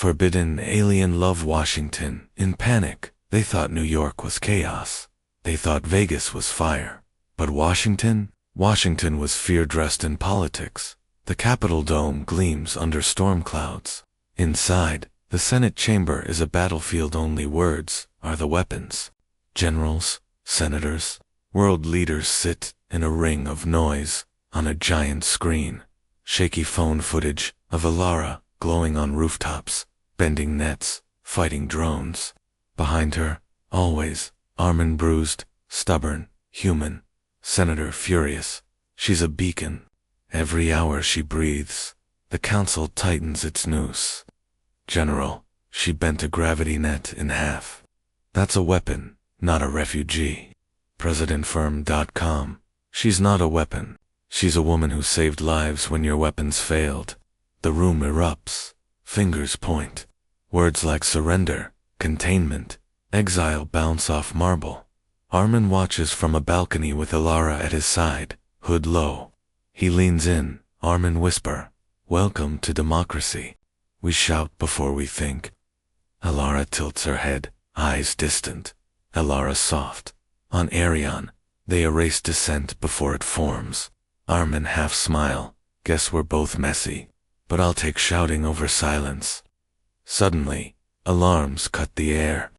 Forbidden alien love Washington. In panic, they thought New York was chaos. They thought Vegas was fire. But Washington? Washington was fear dressed in politics. The Capitol dome gleams under storm clouds. Inside, the Senate chamber is a battlefield. Only words are the weapons. Generals, senators, world leaders sit in a ring of noise on a giant screen. Shaky phone footage of Elara glowing on rooftops, bending nets, fighting drones. Behind her, always, Armin bruised, stubborn, human. Senator furious. She's a beacon. Every hour she breathes, the council tightens its noose. General, she bent a gravity net in half. That's a weapon, not a refugee. PresidentFirm.com. She's not a weapon. She's a woman who saved lives when your weapons failed. The room erupts. Fingers point. Words like surrender, containment, exile bounce off marble. Armin watches from a balcony with Elara at his side, hood low. He leans in. Armin whisper, "Welcome to democracy." We shout before we think. Elara tilts her head, eyes distant. Elara soft. On Arion, they erase dissent before it forms. Armin half smile. Guess we're both messy, but I'll take shouting over silence. Suddenly, alarms cut the air.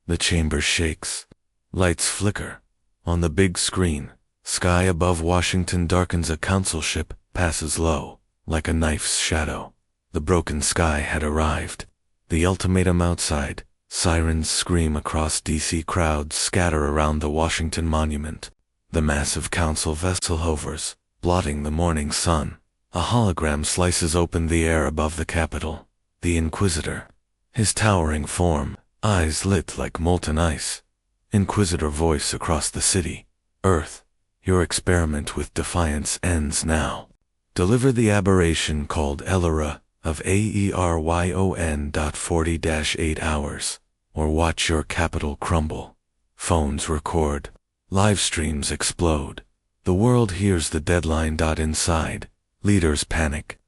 The chamber shakes. Lights flicker. On the big screen, sky above Washington darkens. A council ship passes low, like a knife's shadow. The broken sky had arrived. The ultimatum outside. Sirens scream across DC. Crowds scatter around the Washington Monument. The massive council vessel hovers, blotting the morning sun. A hologram slices open the air above the Capitol. The Inquisitor. His towering form, eyes lit like molten ice. Inquisitor voice across the city. Earth, your experiment with defiance ends now. Deliver the aberration called Elara of AERYON.40-8 hours, or watch your capital crumble. Phones record. Live streams explode. The world hears the deadline. Inside, leaders panic.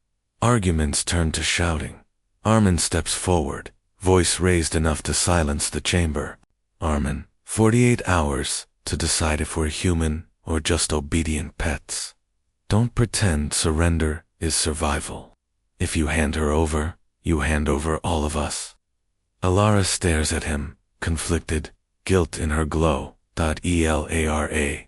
Arguments turn to shouting. Armin steps forward, voice raised enough to silence the chamber. Armin, 48 hours to decide if we're human or just obedient pets. Don't pretend surrender is survival. If you hand her over, you hand over all of us. Elara stares at him, conflicted, guilt in her glow. Elara.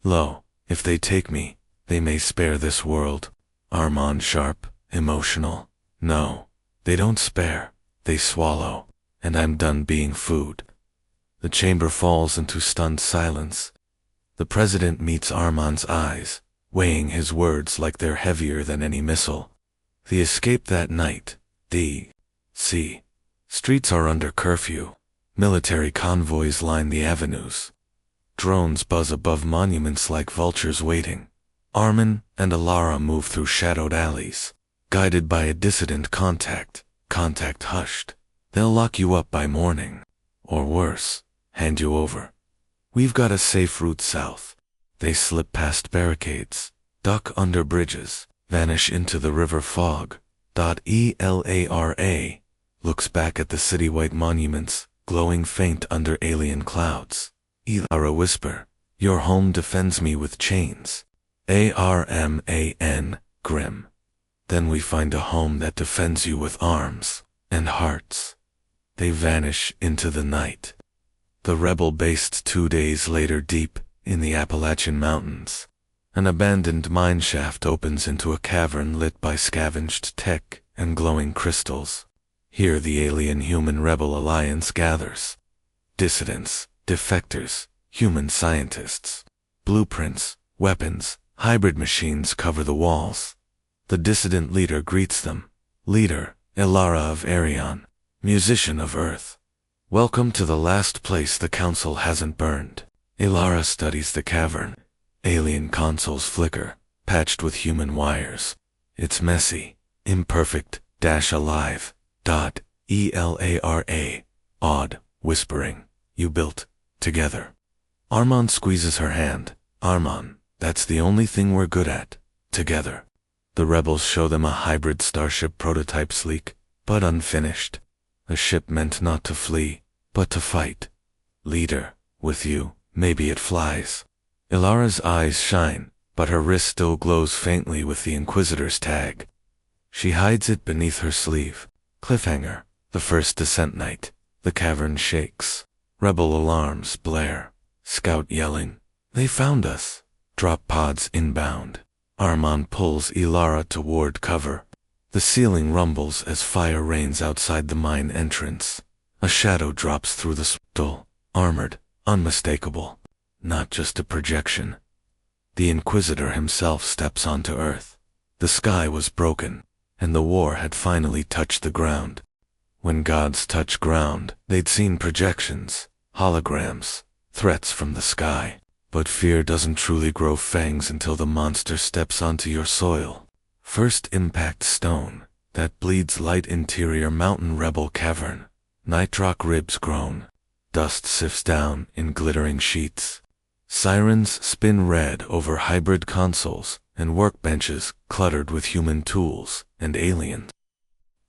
Lo, if they take me, they may spare this world. Armand sharp, emotional. No, they don't spare, they swallow, and I'm done being food. The chamber falls into stunned silence. The president meets Armand's eyes, weighing his words like they're heavier than any missile. The escape that night. D.C. Streets are under curfew. Military convoys line the avenues. Drones buzz above monuments like vultures waiting. Armin and Elara move through shadowed alleys, guided by a dissident contact. Contact hushed. They'll lock you up by morning. Or worse, hand you over. We've got a safe route south. They slip past barricades, duck under bridges, vanish into the river fog. Elara looks back at the city-white monuments, glowing faint under alien clouds. Elara whisper, "Your home defends me with chains." ARMAN, grim. Then we find a home that defends you with arms and hearts. They vanish into the night. The rebel based 2 days later deep in the Appalachian Mountains. An abandoned mine shaft opens into a cavern lit by scavenged tech and glowing crystals. Here the alien-human rebel alliance gathers. Dissidents, defectors, human scientists. Blueprints, weapons, hybrid machines cover the walls. The dissident leader greets them. Leader, Elara of Arion, musician of Earth. Welcome to the last place the council hasn't burned. Elara studies the cavern. Alien consoles flicker, patched with human wires. It's messy, imperfect, alive. Elara, awed, whispering, "You built, together." Armand squeezes her hand. Armand, that's the only thing we're good at, together. The rebels show them a hybrid starship prototype sleek, but unfinished. A ship meant not to flee, but to fight. Leader, with you, maybe it flies. Elara's eyes shine, but her wrist still glows faintly with the Inquisitor's tag. She hides it beneath her sleeve. Cliffhanger, the first descent night. The cavern shakes. Rebel alarms blare. Scout yelling, "They found us." Drop pods inbound. Armand pulls Elara toward cover. The ceiling rumbles as fire rains outside the mine entrance. A shadow drops through the dull, armored, unmistakable. Not just a projection. The Inquisitor himself steps onto Earth. The sky was broken, and the war had finally touched the ground. When gods touch ground, they'd seen projections, holograms, threats from the sky. But fear doesn't truly grow fangs until the monster steps onto your soil. First impact stone, that bleeds light interior mountain rebel cavern. Nitroc ribs groan. Dust sifts down in glittering sheets. Sirens spin red over hybrid consoles and workbenches cluttered with human tools and aliens.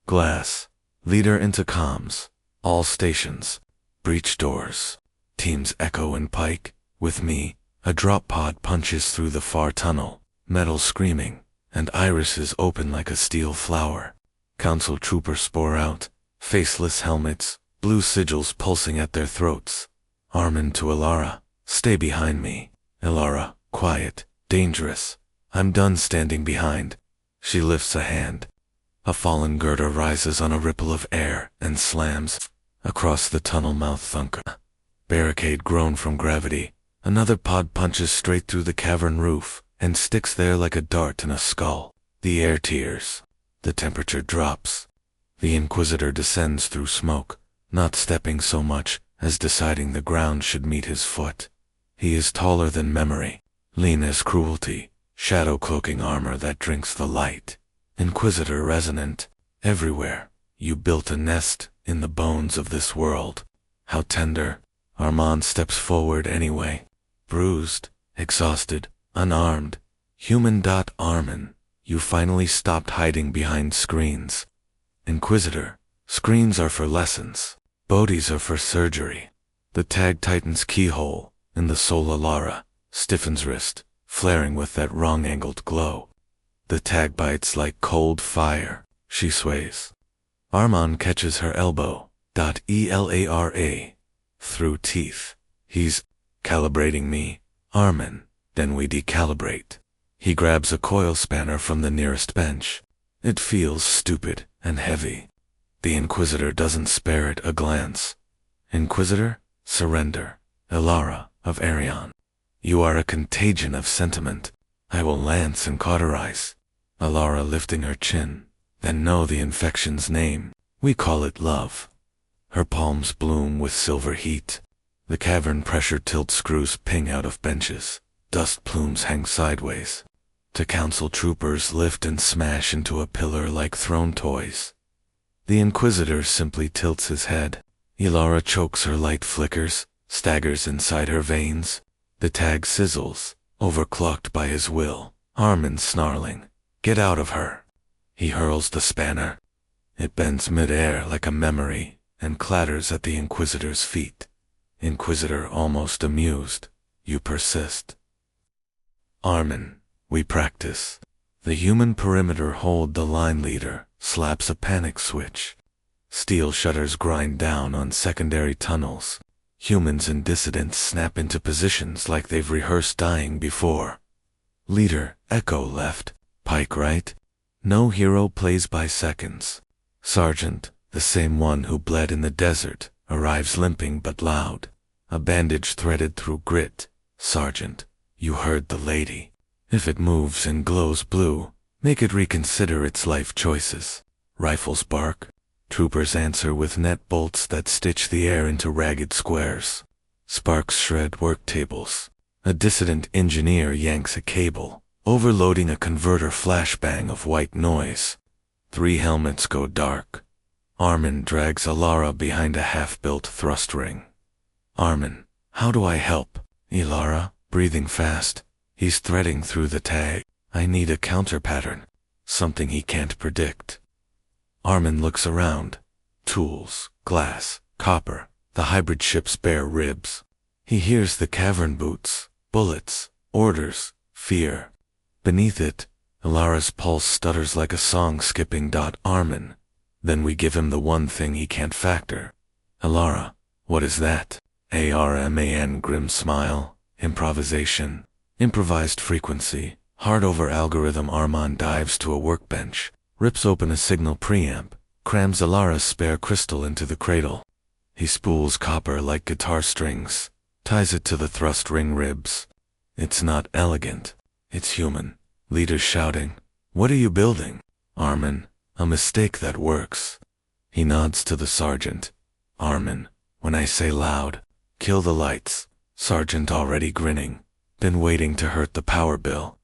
Glass. Leader into comms. All stations. Breach doors. Teams Echo and Pike. With me, a drop pod punches through the far tunnel, metal screaming, and irises open like a steel flower. Council troopers pour out, faceless helmets, blue sigils pulsing at their throats. Armand to Elara, "Stay behind me." Elara, quiet, dangerous. "I'm done standing behind." She lifts a hand. A fallen girder rises on a ripple of air and slams across the tunnel mouth. Thunk. Barricade groan from gravity. Another pod punches straight through the cavern roof and sticks there like a dart in a skull. The air tears. The temperature drops. The Inquisitor descends through smoke, not stepping so much as deciding the ground should meet his foot. He is taller than memory, lean as cruelty, shadow cloaking armor that drinks the light. Inquisitor resonant, everywhere. You built a nest in the bones of this world. How tender. Armand steps forward anyway. Bruised, exhausted, unarmed. Human. Armin, you finally stopped hiding behind screens. Inquisitor, screens are for lessons. Bodies are for surgery. The tag tightens keyhole, and the soul Elara stiffens wrist, flaring with that wrong-angled glow. The tag bites like cold fire. She sways. Armand catches her elbow. Elara. Through teeth. He's calibrating me. Armin. Then we decalibrate. He grabs a coil spanner from the nearest bench. It feels stupid and heavy. The Inquisitor doesn't spare it a glance. Inquisitor, surrender. Elara of Arion. You are a contagion of sentiment. I will lance and cauterize. Elara lifting her chin. Then know the infection's name. We call it love. Her palms bloom with silver heat. The cavern pressure tilt screws ping out of benches. Dust plumes hang sideways. The council troopers lift and smash into a pillar like thrown toys. The Inquisitor simply tilts his head. Elara chokes, her light flickers, staggers inside her veins. The tag sizzles, overclocked by his will. Armin snarling, "Get out of her." He hurls the spanner. It bends mid-air like a memory and clatters at the Inquisitor's feet. Inquisitor almost amused. You persist. Armin, we practice. The human perimeter hold the line leader, slaps a panic switch. Steel shutters grind down on secondary tunnels. Humans and dissidents snap into positions like they've rehearsed dying before. Leader, Echo left. Pike right? No hero plays by seconds. Sergeant, the same one who bled in the desert, arrives limping but loud. A bandage threaded through grit. Sergeant, you heard the lady. If it moves and glows blue, make it reconsider its life choices. Rifles bark. Troopers answer with net bolts that stitch the air into ragged squares. Sparks shred work tables. A dissident engineer yanks a cable, overloading a converter flashbang of white noise. 3 helmets go dark. Armin drags Elara behind a half-built thrust ring. Armin, how do I help? Elara, breathing fast. He's threading through the tag. I need a counter pattern. Something he can't predict. Armin looks around. Tools, glass, copper, the hybrid ship's bare ribs. He hears the cavern boots, bullets, orders, fear. Beneath it, Elara's pulse stutters like a song skipping. Armin. Then we give him the one thing he can't factor. Elara, what is that? ARMAN grim smile, improvisation, improvised frequency, hard over algorithm. Armin dives to a workbench, rips open a signal preamp, crams Elara's spare crystal into the cradle. He spools copper like guitar strings, ties it to the thrust ring ribs. It's not elegant. It's human. Leader's shouting, "What are you building?" Armin, "A mistake that works." He nods to the sergeant. Armin, "When I say loud, kill the lights." Sergeant already grinning. Been waiting to hurt the power bill.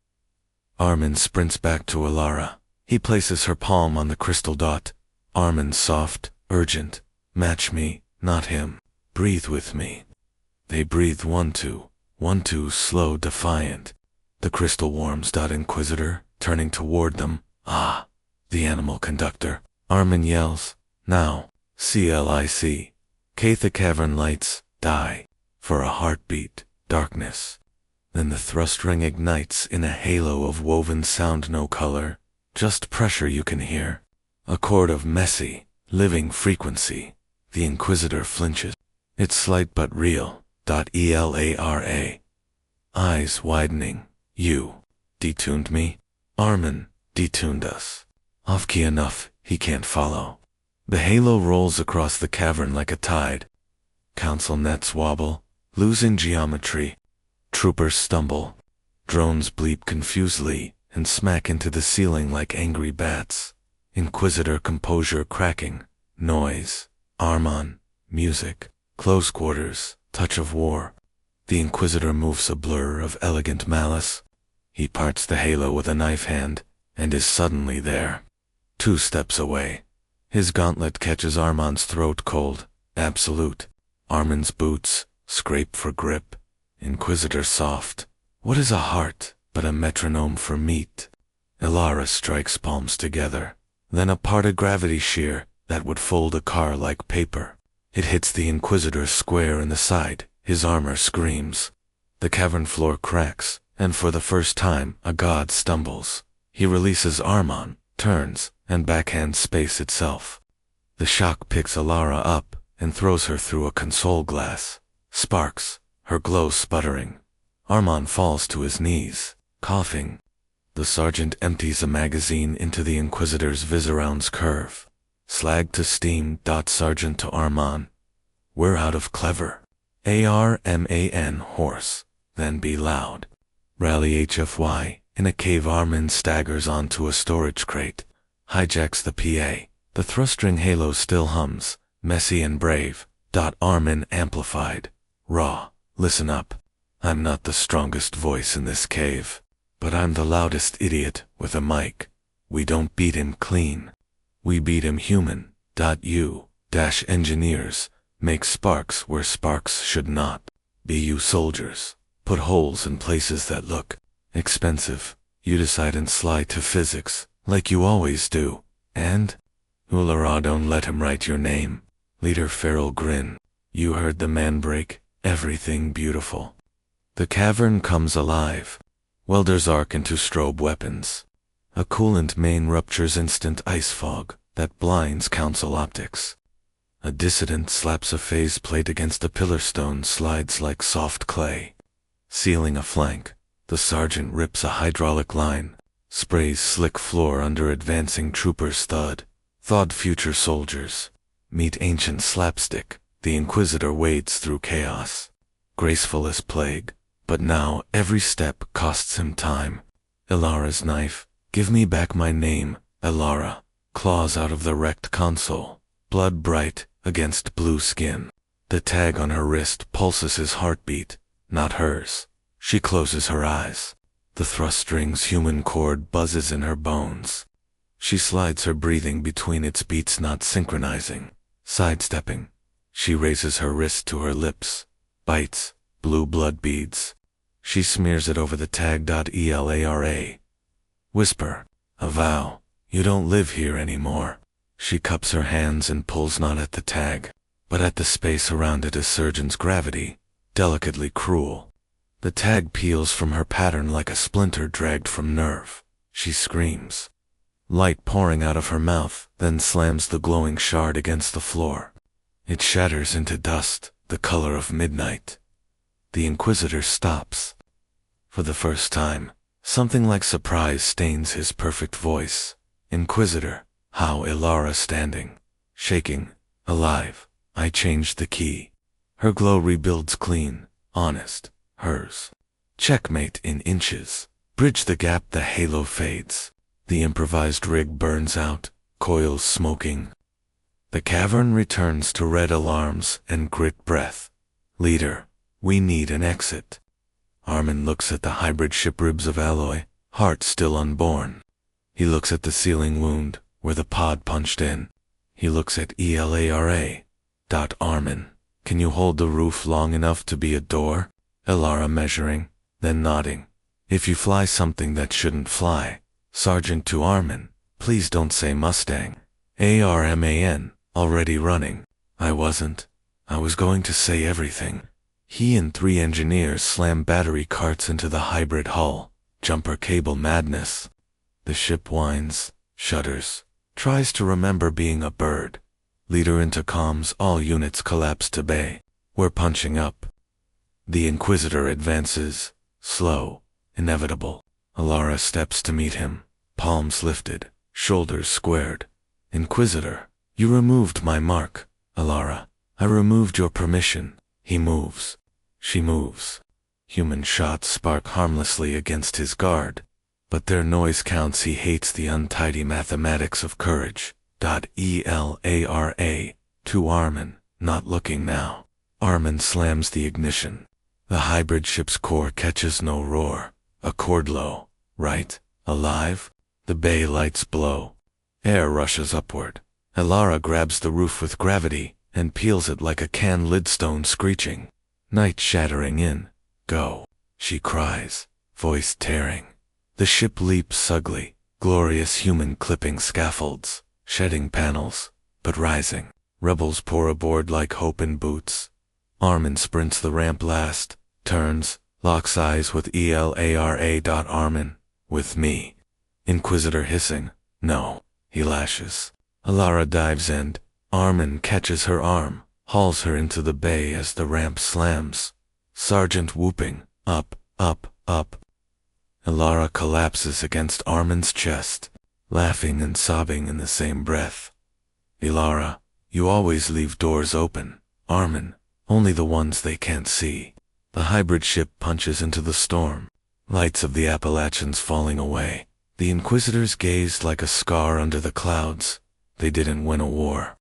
Armin sprints back to Elara. He places her palm on the crystal dot. Armin soft, urgent. "Match me, not him. Breathe with me." They breathe 1-2, 1-2, slow, defiant. The crystal warms. Inquisitor, turning toward them. "Ah!" The animal conductor. Armin yells, "Now, CLIC. The cavern lights, die. For a heartbeat, darkness." Then the thrust ring ignites in a halo of woven sound. No color, just pressure you can hear. A chord of messy, living frequency. The Inquisitor flinches. It's slight but real. Elara. Eyes widening. "You detuned me?" Armin, "Detuned us." Off-key enough, he can't follow. The halo rolls across the cavern like a tide. Council nets wobble, losing geometry. Troopers stumble. Drones bleep confusedly and smack into the ceiling like angry bats. Inquisitor composure cracking. Noise. Armin. Music. Close quarters. Touch of war. The Inquisitor moves a blur of elegant malice. He parts the halo with a knife hand and is suddenly there. 2 steps away. His gauntlet catches Armin's throat cold. Absolute. Armin's boots scrape for grip. Inquisitor soft. What is a heart but a metronome for meat? Elara strikes palms together. Then a part of gravity shear that would fold a car like paper. It hits the Inquisitor square in the side. His armor screams. The cavern floor cracks, and for the first time, a god stumbles. He releases Armin, turns, and backhands space itself. The shock picks Elara up and throws her through a console glass. Sparks, her glow sputtering. Armin falls to his knees, coughing. The sergeant empties a magazine into the Inquisitor's Viseround's curve. Slag to steam. Sergeant to Armin. "We're out of clever." ARMAN hoarse, then be loud. Rally HFY. In a cave, Armin staggers onto a storage crate. Hijacks the PA. The thrust-ring halo still hums, messy and brave. Armin amplified. Raw. Listen up. I'm not the strongest voice in this cave, but I'm the loudest idiot with a mic. We don't beat him clean. We beat him human. You-engineers. Make sparks where sparks should not. Be you soldiers. Put holes in places that look expensive. You decide and slide to physics, like you always do. And? Elara, don't let him write your name. Leader Feral grin. You heard the man break. Everything beautiful. The cavern comes alive. Welders arc into strobe weapons. A coolant main ruptures instant ice fog that blinds council optics. A dissident slaps a phase plate against a pillar stone, slides like soft clay. Sealing a flank, the sergeant rips a hydraulic line, sprays slick floor under advancing troopers. Thawed future soldiers. Meet ancient slapstick. The Inquisitor wades through chaos. Graceful as plague, but now every step costs him time. Elara's knife. Give me back my name, Elara. Claws out of the wrecked console. Blood bright against blue skin. The tag on her wrist pulses his heartbeat, not hers. She closes her eyes. The thrust string's human cord buzzes in her bones. She slides her breathing between its beats, not synchronizing. Sidestepping. She raises her wrist to her lips. Bites. Blue blood beads. She smears it over the tag. Elara. Whisper. A vow. You don't live here anymore. She cups her hands and pulls not at the tag, but at the space around it as surgeon's gravity, delicately cruel. The tag peels from her pattern like a splinter dragged from nerve. She screams. Light pouring out of her mouth, then slams the glowing shard against the floor. It shatters into dust, the color of midnight. The Inquisitor stops. For the first time, something like surprise stains his perfect voice. Inquisitor, how Elara standing, shaking, alive. I changed the key. Her glow rebuilds clean, honest, hers. Checkmate in inches. Bridge the gap, the halo fades. The improvised rig burns out, coils smoking. The cavern returns to red alarms and grit breath. Leader, we need an exit. Armin looks at the hybrid ship ribs of alloy, heart still unborn. He looks at the ceiling wound, where the pod punched in. He looks at Elara. Armin, can you hold the roof long enough to be a door? Elara measuring, then nodding. If you fly something that shouldn't fly. Sergeant to Armin, please don't say Mustang. ARMAN, already running. I wasn't. I was going to say everything. He and 3 engineers slam battery carts into the hybrid hull. Jumper cable madness. The ship whines, shudders, tries to remember being a bird. Leader intercoms, all units collapse to bay. We're punching up. The Inquisitor advances, slow, inevitable. Elara steps to meet him, palms lifted, shoulders squared. Inquisitor, you removed my mark. Elara, I removed your permission. He moves. She moves. Human shots spark harmlessly against his guard, but their noise counts. He hates the untidy mathematics of courage. Elara, to Armin, not looking now. Armin slams the ignition. The hybrid ship's core catches no roar. A chord low, right? Alive? The bay lights blow. Air rushes upward. Elara grabs the roof with gravity and peels it like a can lid stone screeching. Night shattering in. Go, she cries, voice tearing. The ship leaps ugly, glorious human clipping scaffolds, shedding panels, but rising. Rebels pour aboard like hope in boots. Armin sprints the ramp last, turns, locks eyes with Elara. Armin, with me. Inquisitor hissing, no, he lashes. Elara dives in. Armin catches her arm, hauls her into the bay as the ramp slams. Sergeant whooping, up, up, up. Elara collapses against Armin's chest, laughing and sobbing in the same breath. Elara, you always leave doors open. Armin, only the ones they can't see. The hybrid ship punches into the storm. Lights of the Appalachians falling away. The Inquisitors gazed like a scar under the clouds. They didn't win a war.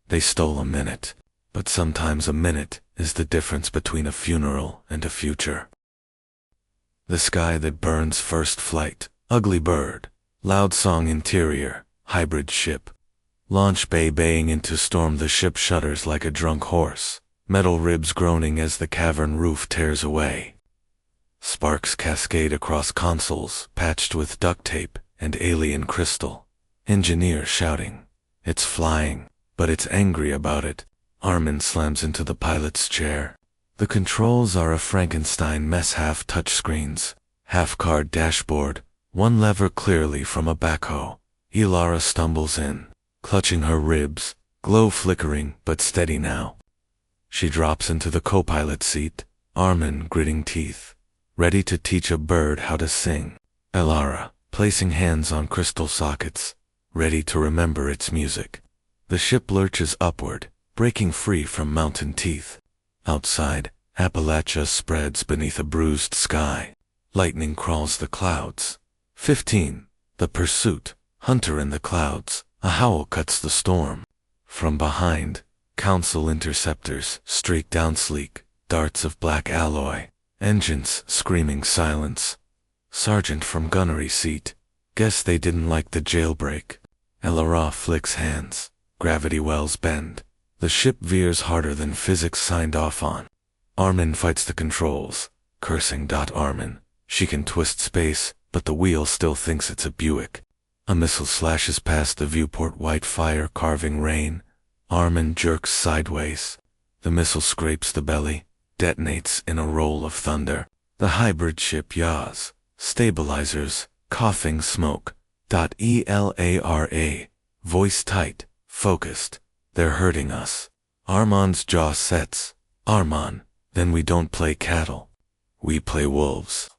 They stole a minute. But sometimes a minute is the difference between a funeral and a future. The sky that burns, first flight. Ugly bird. Loud song interior. Hybrid ship. Launch bay baying into storm. The ship shudders like a drunk horse. Metal ribs groaning as the cavern roof tears away. Sparks cascade across consoles, patched with duct tape and alien crystal. Engineer shouting. It's flying, but it's angry about it. Armin slams into the pilot's chair. The controls are a Frankenstein mess, half touchscreens, half card dashboard, one lever clearly from a backhoe. Elara stumbles in, clutching her ribs, glow flickering but steady now. She drops into the co-pilot seat, Armin gritting teeth, ready to teach a bird how to sing. Elara, placing hands on crystal sockets, ready to remember its music. The ship lurches upward, breaking free from mountain teeth. Outside, Appalachia spreads beneath a bruised sky. Lightning crawls the clouds. 15. The pursuit. Hunter in the clouds. A howl cuts the storm. From behind, Council interceptors streak down sleek, darts of black alloy. Engines screaming silence. Sergeant from gunnery seat. Guess they didn't like the jailbreak. Elara flicks hands. Gravity wells bend. The ship veers harder than physics signed off on. Armin fights the controls, cursing. Armin, she can twist space, but the wheel still thinks it's a Buick. A missile slashes past the viewport, white fire carving rain. Armin jerks sideways. The missile scrapes the belly, detonates in a roll of thunder. The hybrid ship yaws. Stabilizers, coughing smoke. Elara, voice tight, focused. They're hurting us. Armand's jaw sets. Armand, then we don't play cattle. We play wolves.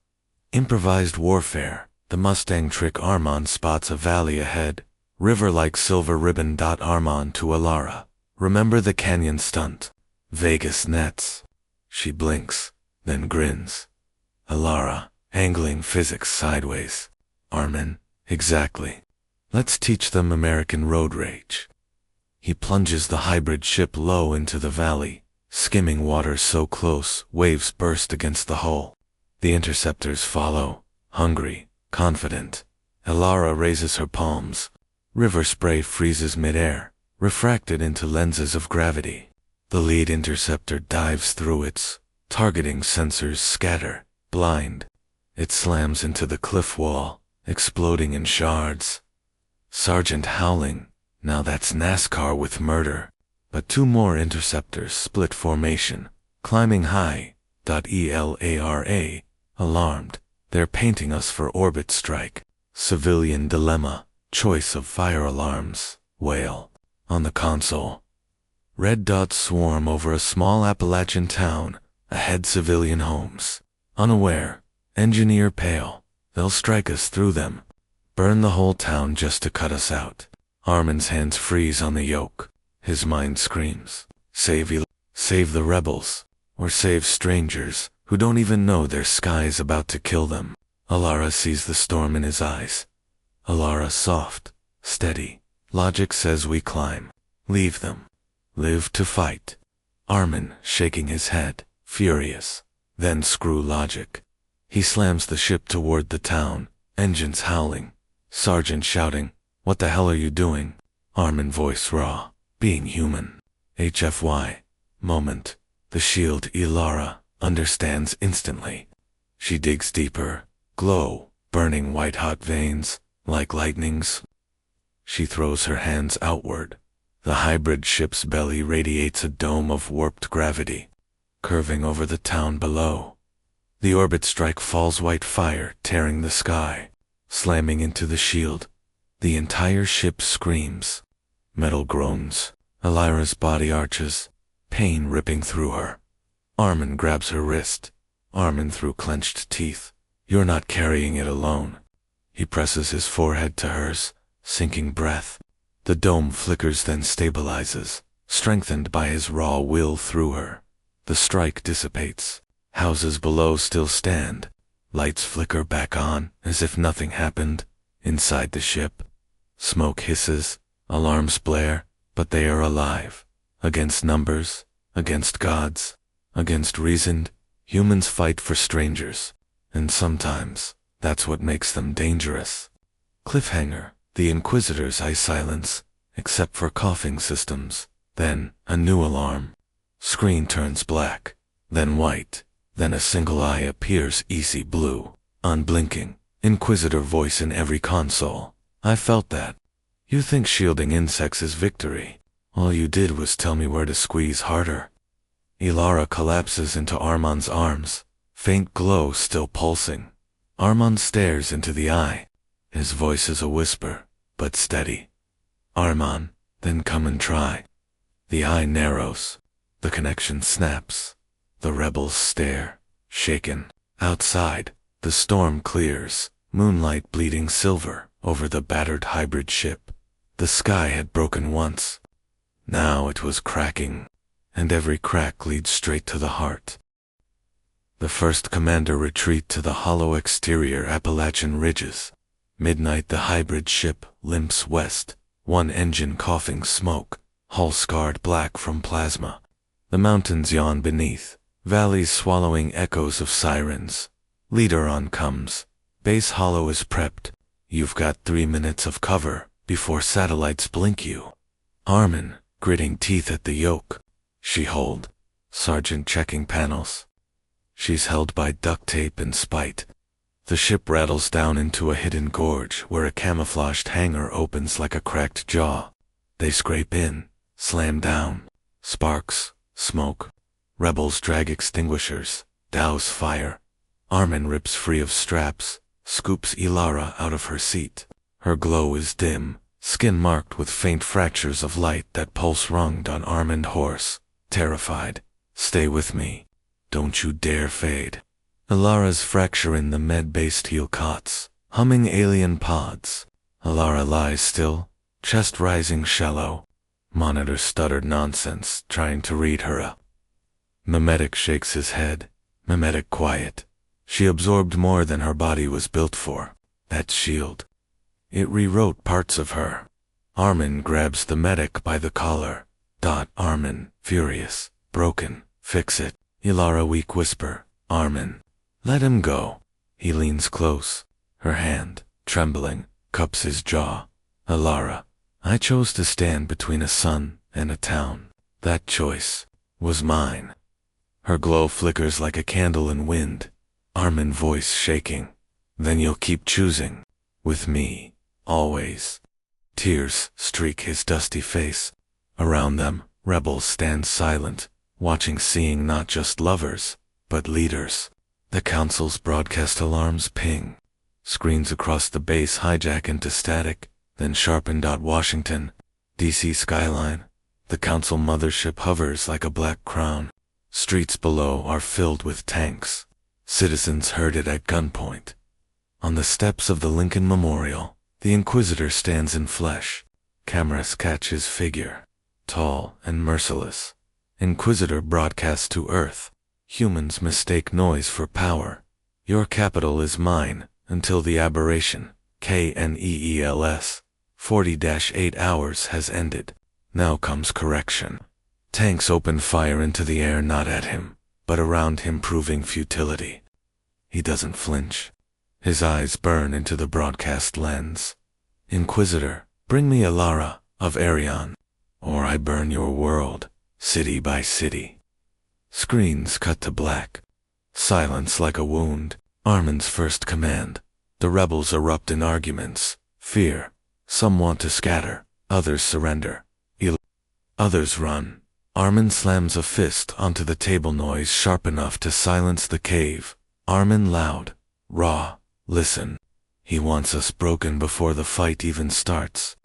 Improvised warfare. The Mustang trick. Armand spots a valley ahead. River like silver ribbon. Armand to Elara. Remember the canyon stunt. Vegas nets. She blinks, then grins. Elara, angling physics sideways. Armin, exactly. Let's teach them American road rage. He plunges the hybrid ship low into the valley, skimming water so close, waves burst against the hull. The interceptors follow, hungry, confident. Elara raises her palms. River spray freezes midair, refracted into lenses of gravity. The lead interceptor dives through its targeting sensors, scatter, blind. It slams into the cliff wall, exploding in shards. Sergeant howling, now that's NASCAR with murder. But two more interceptors split formation, climbing high. Elara, alarmed, they're painting us for orbit strike. Civilian dilemma, choice of fire alarms, wail. On the console. Red dots swarm over a small Appalachian town, ahead civilian homes. Unaware, engineer pale, they'll strike us through them. Burn the whole town just to cut us out. Armin's hands freeze on the yoke. His mind screams, save the rebels, or save strangers who don't even know their sky's about to kill them. Elara sees the storm in his eyes. Elara soft, steady. Logic says we climb. Leave them. Live to fight. Armin shaking his head, furious. Then screw logic. He slams the ship toward the town, engines howling. Sergeant shouting, what the hell are you doing? Armin voice raw, being human. HFY. Moment. The shield. Elara understands instantly. She digs deeper. Glow, burning white-hot veins, like lightnings. She throws her hands outward. The hybrid ship's belly radiates a dome of warped gravity, curving over the town below. The orbit strike falls, white fire tearing the sky, slamming into the shield. The entire ship screams. Metal groans. Elara's body arches, pain ripping through her. Armin grabs her wrist. Armin through clenched teeth. You're not carrying it alone. He presses his forehead to hers, sinking breath. The dome flickers then stabilizes, strengthened by his raw will through her. The strike dissipates. Houses below still stand. Lights flicker back on, as if nothing happened. Inside the ship, smoke hisses, alarms blare, but they are alive. Against numbers, against gods, against reason, humans fight for strangers. And sometimes, that's what makes them dangerous. Cliffhanger. The Inquisitor's eye silence, except for coughing systems. Then, a new alarm. Screen turns black, then white, then a single eye appears, easy blue, unblinking. Inquisitor voice in every console. I felt that. You think shielding insects is victory. All you did was tell me where to squeeze harder. Elara collapses into Armand's arms, faint glow still pulsing. Armand stares into the eye. His voice is a whisper, but steady. Armand, then come and try. The eye narrows. The connection snaps. The rebels stare, shaken. Outside, the storm clears, moonlight bleeding silver over the battered hybrid ship. The sky had broken once. Now it was cracking, and every crack leads straight to the heart. The first commander retreat to the hollow exterior Appalachian ridges. Midnight the hybrid ship limps west, one engine coughing smoke, hull scarred black from plasma. The mountains yawn beneath, valleys swallowing echoes of sirens. Leader on comes. Base hollow is prepped. You've got 3 minutes of cover before satellites blink you. Armin, gritting teeth at the yoke. She hold. Sergeant checking panels. She's held by duct tape and spite. The ship rattles down into a hidden gorge where a camouflaged hangar opens like a cracked jaw. They scrape in, slam down. Sparks, smoke. Rebels drag extinguishers, douse fire. Armin rips free of straps, scoops Elara out of her seat. Her glow is dim, skin marked with faint fractures of light that pulse runged on arm and horse. Terrified. Stay with me. Don't you dare fade. Elara's fracture in the med-based heel cots, humming alien pods. Elara lies still, chest rising shallow. Monitor stuttered nonsense, trying to read her. Memetic shakes his head, Memetic quiet. She absorbed more than her body was built for. That shield. It rewrote parts of her. Armin grabs the medic by the collar. Armin, furious, broken, fix it. Elara weak whisper, Armin. Let him go. He leans close. Her hand, trembling, cups his jaw. Elara. I chose to stand between a sun and a town. That choice was mine. Her glow flickers like a candle in wind. Armin voice shaking. Then you'll keep choosing. With me. Always. Tears streak his dusty face. Around them, rebels stand silent, watching, seeing not just lovers, but leaders. The council's broadcast alarms ping. Screens across the base hijack into static, then sharpen. Washington, D.C. skyline. The council mothership hovers like a black crown. Streets below are filled with tanks. Citizens herded at gunpoint. On the steps of the Lincoln Memorial, the Inquisitor stands in flesh. Cameras catch his figure. Tall and merciless. Inquisitor broadcasts to Earth. Humans mistake noise for power. Your capital is mine, until the aberration, KNEELS, 40-8 hours has ended. Now comes correction. Tanks open fire into the air, not at him, but around him, proving futility. He doesn't flinch. His eyes burn into the broadcast lens. Inquisitor, bring me Elara of Arion, or I burn your world, city by city. Screens cut to black. Silence like a wound. Armin's first command. The rebels erupt in arguments. Fear. Some want to scatter. Others surrender. Others run. Armin slams a fist onto the table, noise sharp enough to silence the cave. Armin loud. Raw. Listen. He wants us broken before the fight even starts.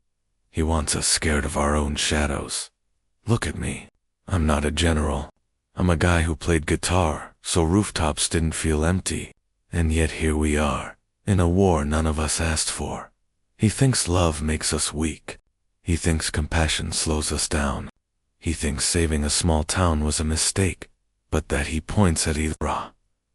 He wants us scared of our own shadows. Look at me. I'm not a general. I'm a guy who played guitar, so rooftops didn't feel empty. And yet here we are, in a war none of us asked for. He thinks love makes us weak. He thinks compassion slows us down. He thinks saving a small town was a mistake, but that he points at Elara,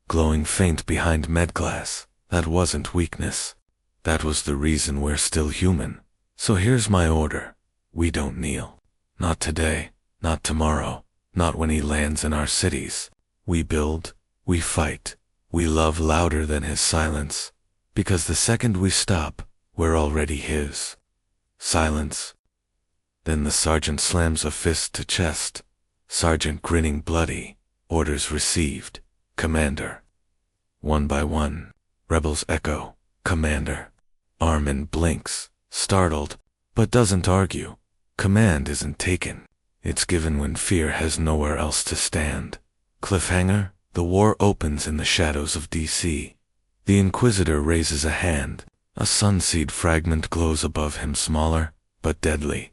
glowing faint behind medglass. That wasn't weakness. That was the reason we're still human. So here's my order. We don't kneel. Not today, not tomorrow, not when he lands in our cities. We build, we fight, we love louder than his silence, because the second we stop, we're already his. Silence. Then the sergeant slams a fist to chest. Sergeant grinning bloody. Orders received. Commander. One by one, rebels echo. Commander. Armin blinks, startled, but doesn't argue. Command isn't taken. It's given when fear has nowhere else to stand. Cliffhanger. The war opens in the shadows of D.C. The Inquisitor raises a hand. A sunseed fragment glows above him, smaller, but deadly.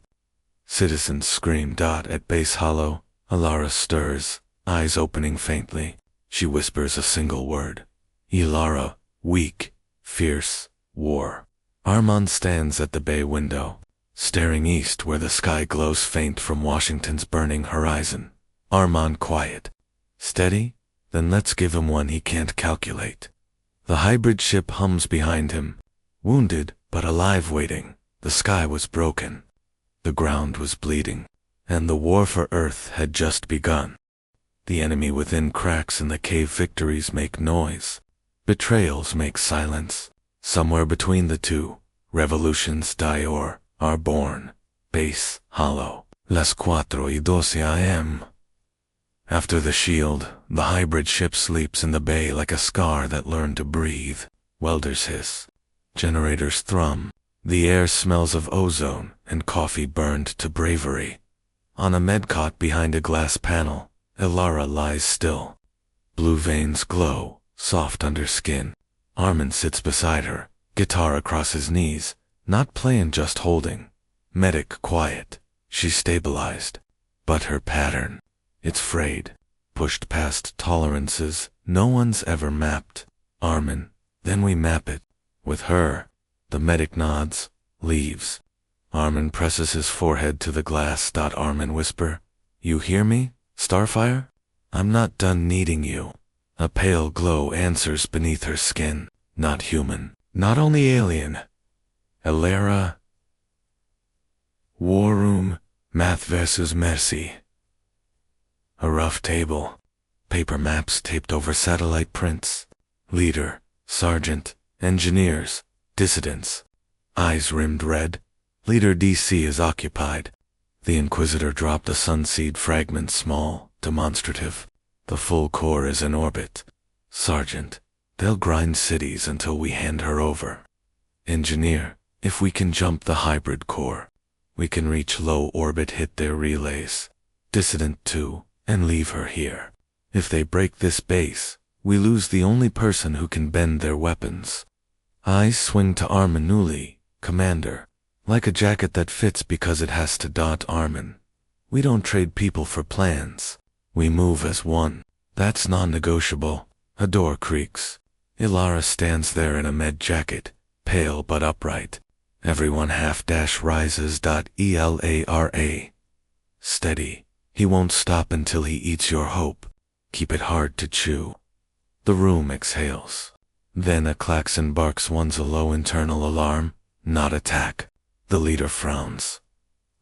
Citizens scream. At base hollow, Elara stirs, eyes opening faintly. She whispers a single word. Elara, weak, fierce, war. Armand stands at the bay window, staring east where the sky glows faint from Washington's burning horizon. Armand quiet. Steady? Then let's give him one he can't calculate. The hybrid ship hums behind him. Wounded, but alive, waiting. The sky was broken. The ground was bleeding. And the war for Earth had just begun. The enemy within cracks in the cave. Victories make noise. Betrayals make silence. Somewhere between the two, revolutions die or are born. Base, hollow. Las 4:12 a.m. After the shield, the hybrid ship sleeps in the bay like a scar that learned to breathe. Welders hiss. Generators thrum. The air smells of ozone and coffee burned to bravery. On a medcot behind a glass panel, Elara lies still. Blue veins glow, soft under skin. Armin sits beside her, guitar across his knees, not playing, just holding. Medic quiet. She's stabilized. But her pattern, it's frayed, pushed past tolerances no one's ever mapped. Armin, then we map it. With her. The medic nods, leaves. Armin presses his forehead to the glass. Armin whisper, "You hear me, Starfire? I'm not done needing you." A pale glow answers beneath her skin. Not human, not only alien. Elara. War room, math versus mercy. A rough table. Paper maps taped over satellite prints. Leader, sergeant, engineers, dissidents. Eyes rimmed red. Leader DC is occupied. The Inquisitor dropped a sunseed fragment, small, demonstrative. The full core is in orbit. Sergeant, they'll grind cities until we hand her over. Engineer, if we can jump the hybrid core, we can reach low orbit, hit their relays. Dissident 2, and leave her here. If they break this base, we lose the only person who can bend their weapons. Eyes swing to Armin Newly, Commander. Like a jacket that fits because it has to. Armin. We don't trade people for plans. We move as one. That's non-negotiable. A door creaks. Elara stands there in a med jacket, pale but upright. Everyone rises. Elara. Steady. He won't stop until he eats your hope. Keep it hard to chew. The room exhales. Then a klaxon barks, one's a low internal alarm, not attack. The leader frowns.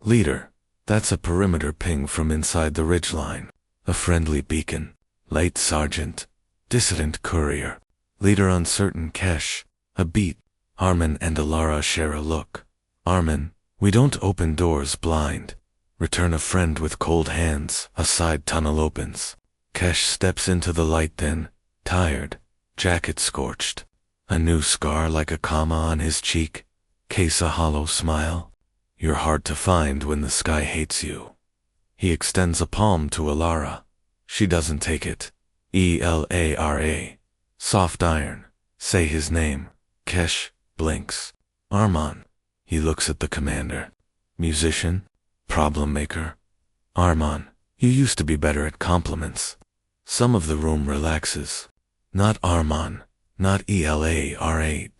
Leader, that's a perimeter ping from inside the ridgeline. A friendly beacon. Late sergeant. Dissident courier. Leader uncertain. Kesh. A beat. Armin and Elara share a look. Armin, we don't open doors blind. Return a friend with cold hands. A side tunnel opens. Kesh steps into the light, then, tired, jacket scorched. A new scar like a comma on his cheek. Case a hollow smile. You're hard to find when the sky hates you. He extends a palm to Elara. She doesn't take it. Elara. Soft iron. Say his name. Kesh blinks. Armon. He looks at the commander. Musician? Problem maker? Armon, you used to be better at compliments. Some of the room relaxes. Not Armon. Not Elara.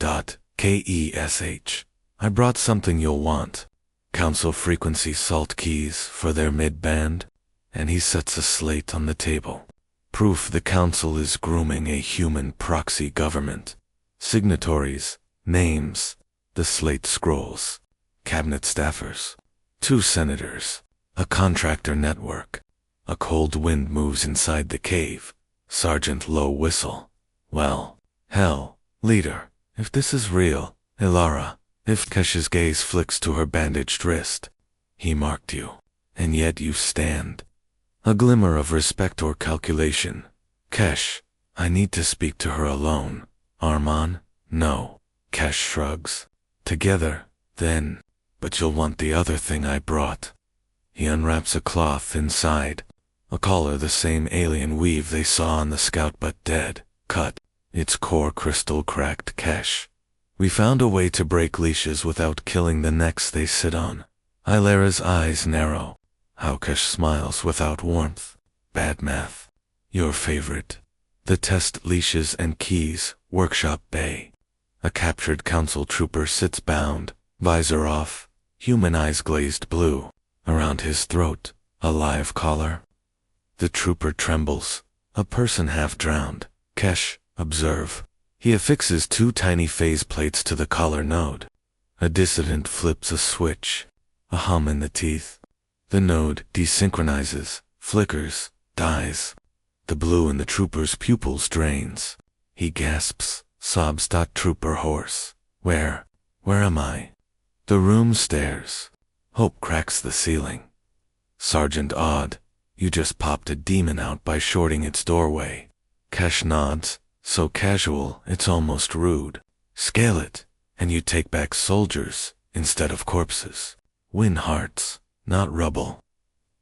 Kesh. I brought something you'll want. Council frequency salt keys for their mid-band. And he sets a slate on the table. Proof the council is grooming a human proxy government. Signatories, names, the slate scrolls. Cabinet staffers. 2 senators. A contractor network. A cold wind moves inside the cave. Sergeant low whistle. Well, hell, leader, if this is real, Elara, if Kesh's gaze flicks to her bandaged wrist. He marked you, and yet you stand. A glimmer of respect or calculation. Kesh, I need to speak to her alone. Armon, no. Kesh shrugs. Together, then, but you'll want the other thing I brought. He unwraps a cloth inside. A collar the same alien weave they saw on the scout, but dead, cut, its core crystal cracked. Kesh. We found a way to break leashes without killing the necks they sit on. Ilara's eyes narrow. How Kesh smiles without warmth. Bad math. Your favorite. The test leashes and keys, workshop bay. A captured council trooper sits bound, visor off, human eyes glazed blue. Around his throat, a live collar. The trooper trembles. A person half drowned. Kesh, observe. He affixes 2 tiny phase plates to the collar node. A dissident flips a switch. A hum in the teeth. The node desynchronizes, flickers, dies. The blue in the trooper's pupils drains. He gasps, sobs. Trooper hoarse. Where am I? The room stares. Hope cracks the ceiling. Sergeant awed. You just popped a demon out by shorting its doorway. Kesh nods, so casual it's almost rude. Scale it, and you take back soldiers instead of corpses. Win hearts, not rubble.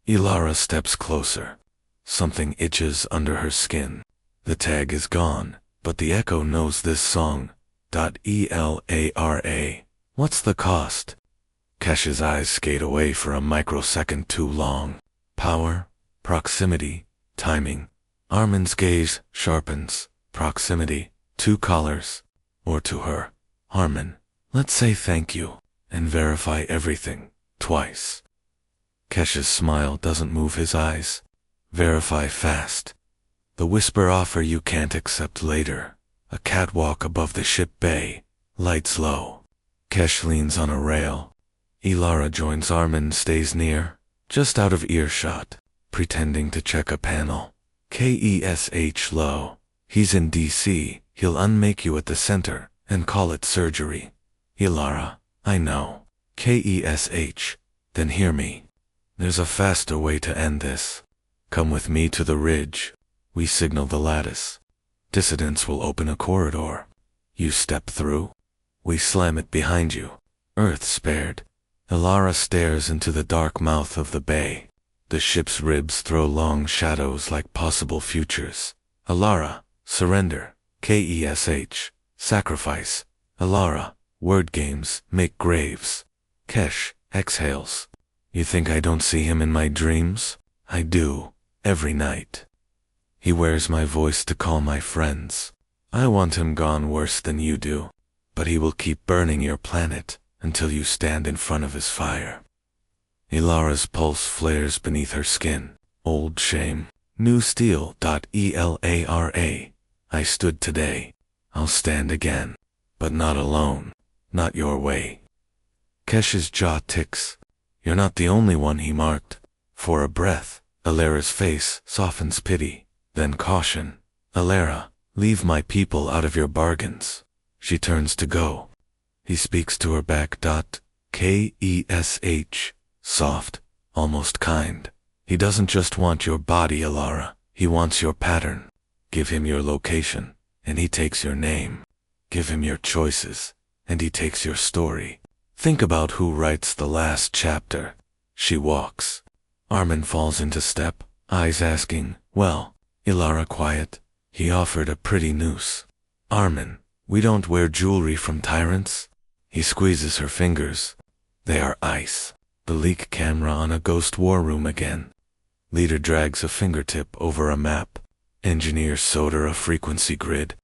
Elara steps closer. Something itches under her skin. The tag is gone, but the echo knows this song. Elara. What's the cost? Kesh's eyes skate away for a microsecond too long. Power, proximity, timing. Armin's gaze sharpens. Proximity, 2 collars. Or to her, Armin, let's say thank you, and verify everything, twice. Kesh's smile doesn't move his eyes. Verify fast. The whisper offer you can't accept later. A catwalk above the ship bay, lights low. Kesh leans on a rail. Elara joins Armin, stays near, just out of earshot, pretending to check a panel. Kesh low. He's in DC, he'll unmake you at the center, and call it surgery. Elara, I know. Kesh, then hear me. There's a faster way to end this. Come with me to the ridge. We signal the lattice. Dissidents will open a corridor. You step through. We slam it behind you. Earth spared. Elara stares into the dark mouth of the bay. The ship's ribs throw long shadows like possible futures. Elara, surrender. Kesh, sacrifice. Elara, word games, make graves. Kesh, exhales. You think I don't see him in my dreams? I do, every night. He wears my voice to call my friends. I want him gone worse than you do, but he will keep burning your planet until you stand in front of his fire. Elara's pulse flares beneath her skin. Old shame. New steel. Elara. I stood today. I'll stand again. But not alone. Not your way. Kesh's jaw ticks. You're not the only one he marked. For a breath, Elara's face softens pity, then caution. Elara, leave my people out of your bargains. She turns to go. He speaks to her back. Kesh. Soft, almost kind. He doesn't just want your body, Elara. He wants your pattern. Give him your location, and he takes your name. Give him your choices, and he takes your story. Think about who writes the last chapter. She walks. Armin falls into step, eyes asking, well, Elara quiet. He offered a pretty noose. Armin, we don't wear jewelry from tyrants. He squeezes her fingers. They are ice. The leak camera on a ghost war room again. Leader drags a fingertip over a map. Engineer solder a frequency grid.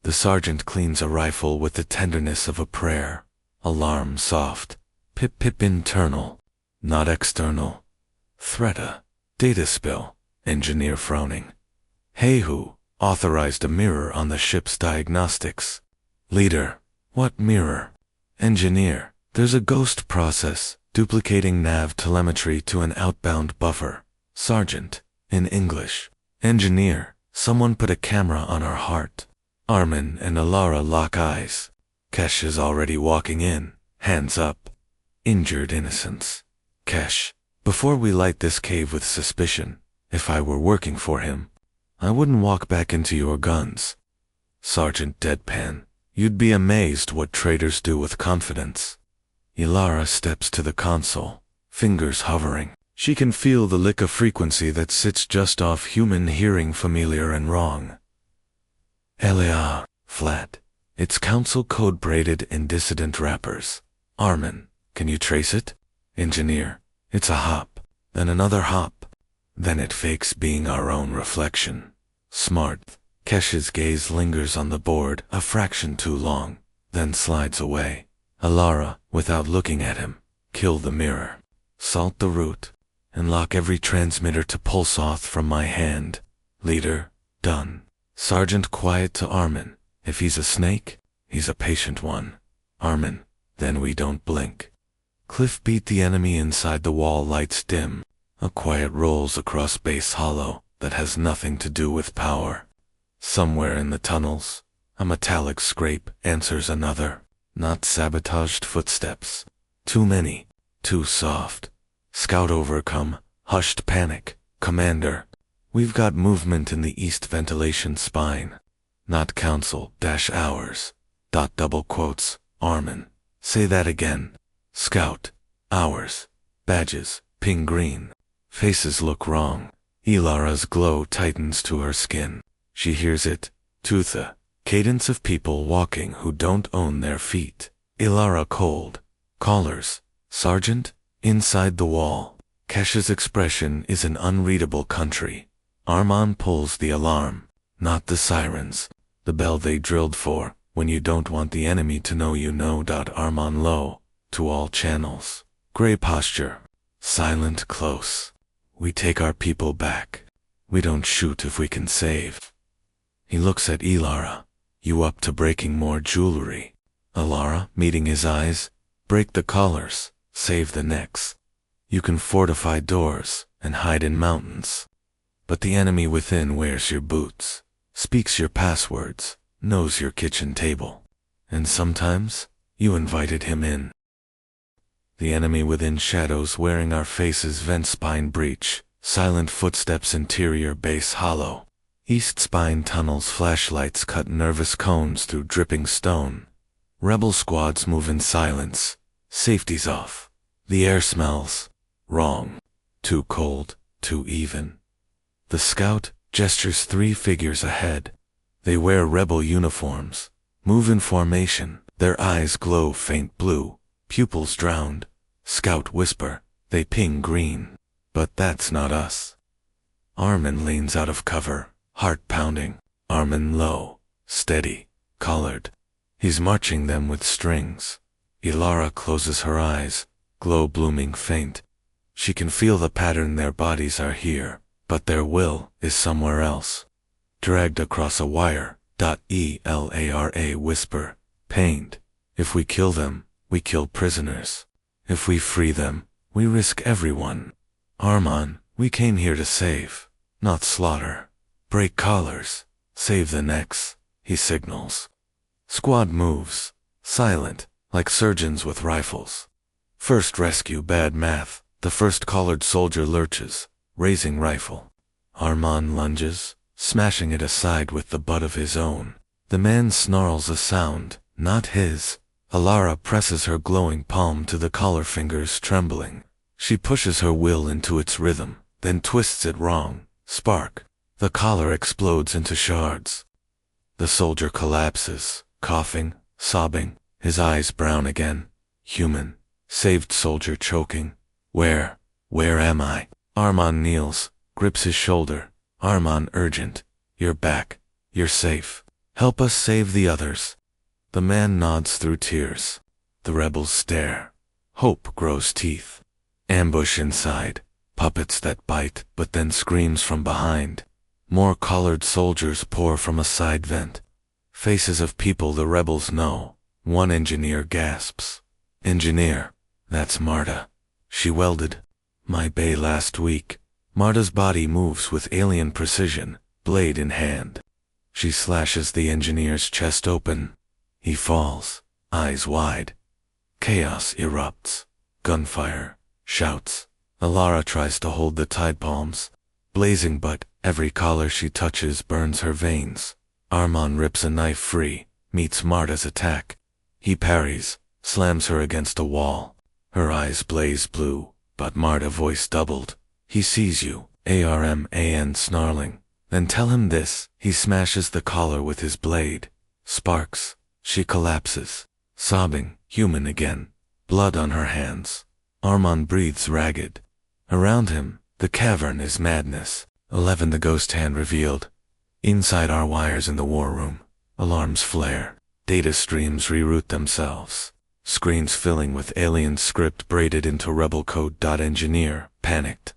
The sergeant cleans a rifle with the tenderness of a prayer. Alarm soft. Pip pip internal. Not external. Threata. Data spill. Engineer frowning. Hey who authorized a mirror on the ship's diagnostics? Leader. What mirror? Engineer. There's a ghost process, duplicating nav telemetry to an outbound buffer. Sergeant. In English. Engineer. Someone put a camera on our heart. Armin and Elara lock eyes. Kesh is already walking in, hands up. Injured innocence. Kesh. Before we light this cave with suspicion, if I were working for him, I wouldn't walk back into your guns. Sergeant deadpan. You'd be amazed what traitors do with confidence. Elara steps to the console, fingers hovering. She can feel the lick of frequency that sits just off human hearing, familiar and wrong. Elara, flat. It's council code braided in dissident wrappers. Armin, can you trace it? Engineer, it's a hop, then another hop. Then it fakes being our own reflection. Smart. Kesh's gaze lingers on the board a fraction too long, then slides away. Elara, without looking at him, kill the mirror. Salt the root, and lock every transmitter to pulse off from my hand. Leader, done. Sergeant quiet to Armin. If he's a snake, he's a patient one. Armin, then we don't blink. Cliff beat the enemy inside the wall, lights dim. A quiet rolls across base hollow that has nothing to do with power. Somewhere in the tunnels, a metallic scrape answers another. Not sabotaged footsteps. Too many. Too soft. Scout overcome. Hushed panic. Commander. We've got movement in the east ventilation spine. Not council-hours. Double quotes, Armin. Say that again. Scout. Hours. Badges. Ping green. Faces look wrong. Elara's glow tightens to her skin. She hears it. Tootha. Cadence of people walking who don't own their feet. Elara cold. Callers. Sergeant. Inside the wall. Kesha's expression is an unreadable country. Armand pulls the alarm. Not the sirens. The bell they drilled for, when you don't want the enemy to know you know. Armand low. To all channels. Gray posture. Silent close. We take our people back. We don't shoot if we can save. He looks at Elara. You up to breaking more jewelry? Elara, meeting his eyes. Break the collars. Save the necks. You can fortify doors and hide in mountains. But the enemy within wears your boots, speaks your passwords, knows your kitchen table. And sometimes, you invited him in. The enemy within shadows wearing our faces vent spine breach, silent footsteps interior base hollow. East spine tunnels flashlights cut nervous cones through dripping stone. Rebel squads move in silence, safety's off. The air smells wrong, too cold, too even. The scout gestures 3 figures ahead. They wear rebel uniforms, move in formation, their eyes glow faint blue, pupils drowned. Scout whisper, they ping green. But that's not us. Armin leans out of cover, heart pounding. Armin low, steady, collared. He's marching them with strings. Elara closes her eyes, glow blooming faint. She can feel the pattern. Their bodies are here, but their will is somewhere else. Dragged across a wire. Elara whisper, pained. If we kill them, we kill prisoners. If we free them, we risk everyone. Armand, we came here to save, not slaughter. Break collars, save the necks, he signals. Squad moves, silent, like surgeons with rifles. First rescue. Bad math. The first collared soldier lurches, raising rifle. Armand lunges, smashing it aside with the butt of his own. The man snarls a sound, not his. Elara presses her glowing palm to the collar, fingers trembling. She pushes her will into its rhythm, then twists it wrong. Spark. The collar explodes into shards. The soldier collapses, coughing, sobbing, his eyes brown again. Human. Saved soldier choking. Where am I? Armand kneels, grips his shoulder. Armand urgent. You're back. You're safe. Help us save the others. The man nods through tears. The rebels stare. Hope grows teeth. Ambush inside. Puppets that bite, but then screams from behind. More collared soldiers pour from a side vent. Faces of people the rebels know. One engineer gasps. Engineer. That's Marta. She welded my bay last week. Marta's body moves with alien precision, blade in hand. She slashes the engineer's chest open. He falls, eyes wide. Chaos erupts. Gunfire. Shouts. Elara tries to hold the tide palms. Blazing, but every collar she touches burns her veins. Armand rips a knife free, meets Marta's attack. He parries, slams her against a wall. Her eyes blaze blue, but Marta voice doubled. He sees you. Arman snarling. Then tell him this. He smashes the collar with his blade. Sparks. She collapses. Sobbing, human again. Blood on her hands. Armand breathes ragged. Around him, the cavern is madness. 11 The ghost hand revealed. Inside our wires in the war room. Alarms flare. Data streams reroute themselves. Screens filling with alien script braided into rebel code. Engineer, panicked.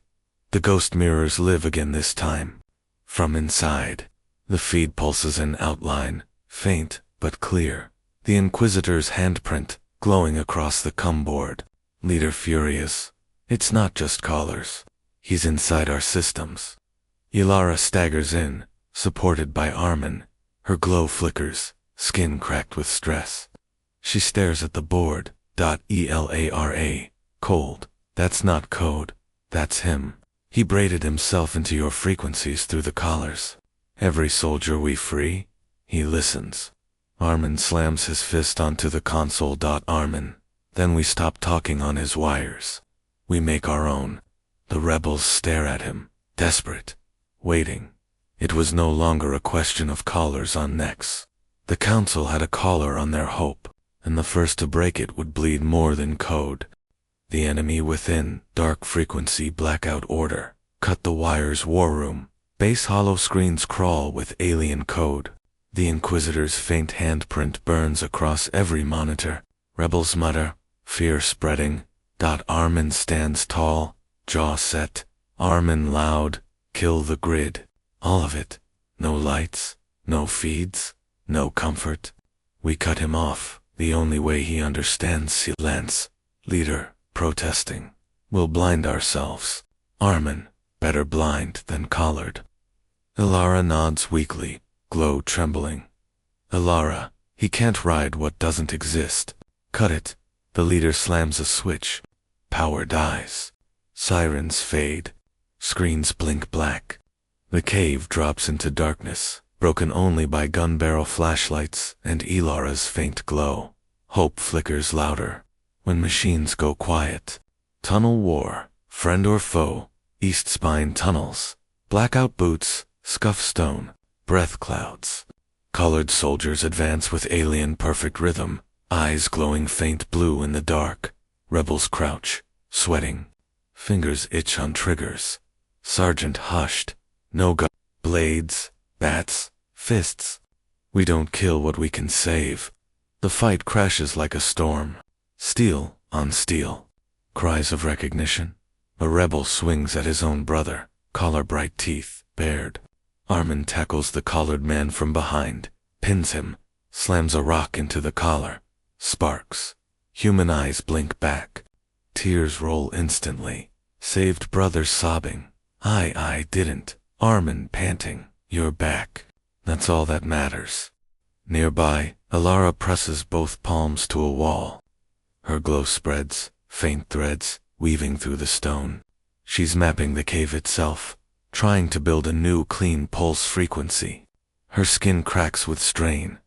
The ghost mirrors live again this time. From inside. The feed pulses an outline, faint but clear. The Inquisitor's handprint, glowing across the board. Leader furious. It's not just collars. He's inside our systems. Elara staggers in, supported by Armin. Her glow flickers, skin cracked with stress. She stares at the board. Elara. Cold. That's not code. That's him. He braided himself into your frequencies through the collars. Every soldier we free, he listens. Armin slams his fist onto the console. Armin. Then we stop talking on his wires. We make our own. The rebels stare at him, desperate, waiting. It was no longer a question of collars on necks. The council had a collar on their hope, and the first to break it would bleed more than code. The enemy within, dark frequency blackout order, cut the wires war room. Base hollow screens crawl with alien code. The Inquisitor's faint handprint burns across every monitor. Rebels mutter, fear spreading. Armin stands tall, jaw set. Armin loud, kill the grid. All of it. No lights, no feeds, no comfort. We cut him off, the only way he understands silence. Leader, protesting. We'll blind ourselves. Armin, better blind than collared. Elara nods weakly, glow trembling. Elara, he can't ride what doesn't exist. Cut it. The leader slams a switch. Power dies. Sirens fade. Screens blink black. The cave drops into darkness, broken only by gun barrel flashlights and Elara's faint glow. Hope flickers louder. When machines go quiet. Tunnel war, friend or foe, east spine tunnels. Blackout boots, scuff stone, breath clouds. Colored soldiers advance with alien perfect rhythm, eyes glowing faint blue in the dark. Rebels crouch, sweating. Fingers itch on triggers. Sergeant hushed. No gun. Blades, bats, fists. We don't kill what we can save. The fight crashes like a storm. Steel on steel. Cries of recognition. A rebel swings at his own brother, collar bright teeth, bared. Armin tackles the collared man from behind, pins him, slams a rock into the collar. Sparks. Human eyes blink back. Tears roll instantly. Saved brother sobbing. I didn't. Armin panting. You're back. That's all that matters. Nearby, Elara presses both palms to a wall. Her glow spreads, faint threads, weaving through the stone. She's mapping the cave itself, trying to build a new clean pulse frequency. Her skin cracks with strain.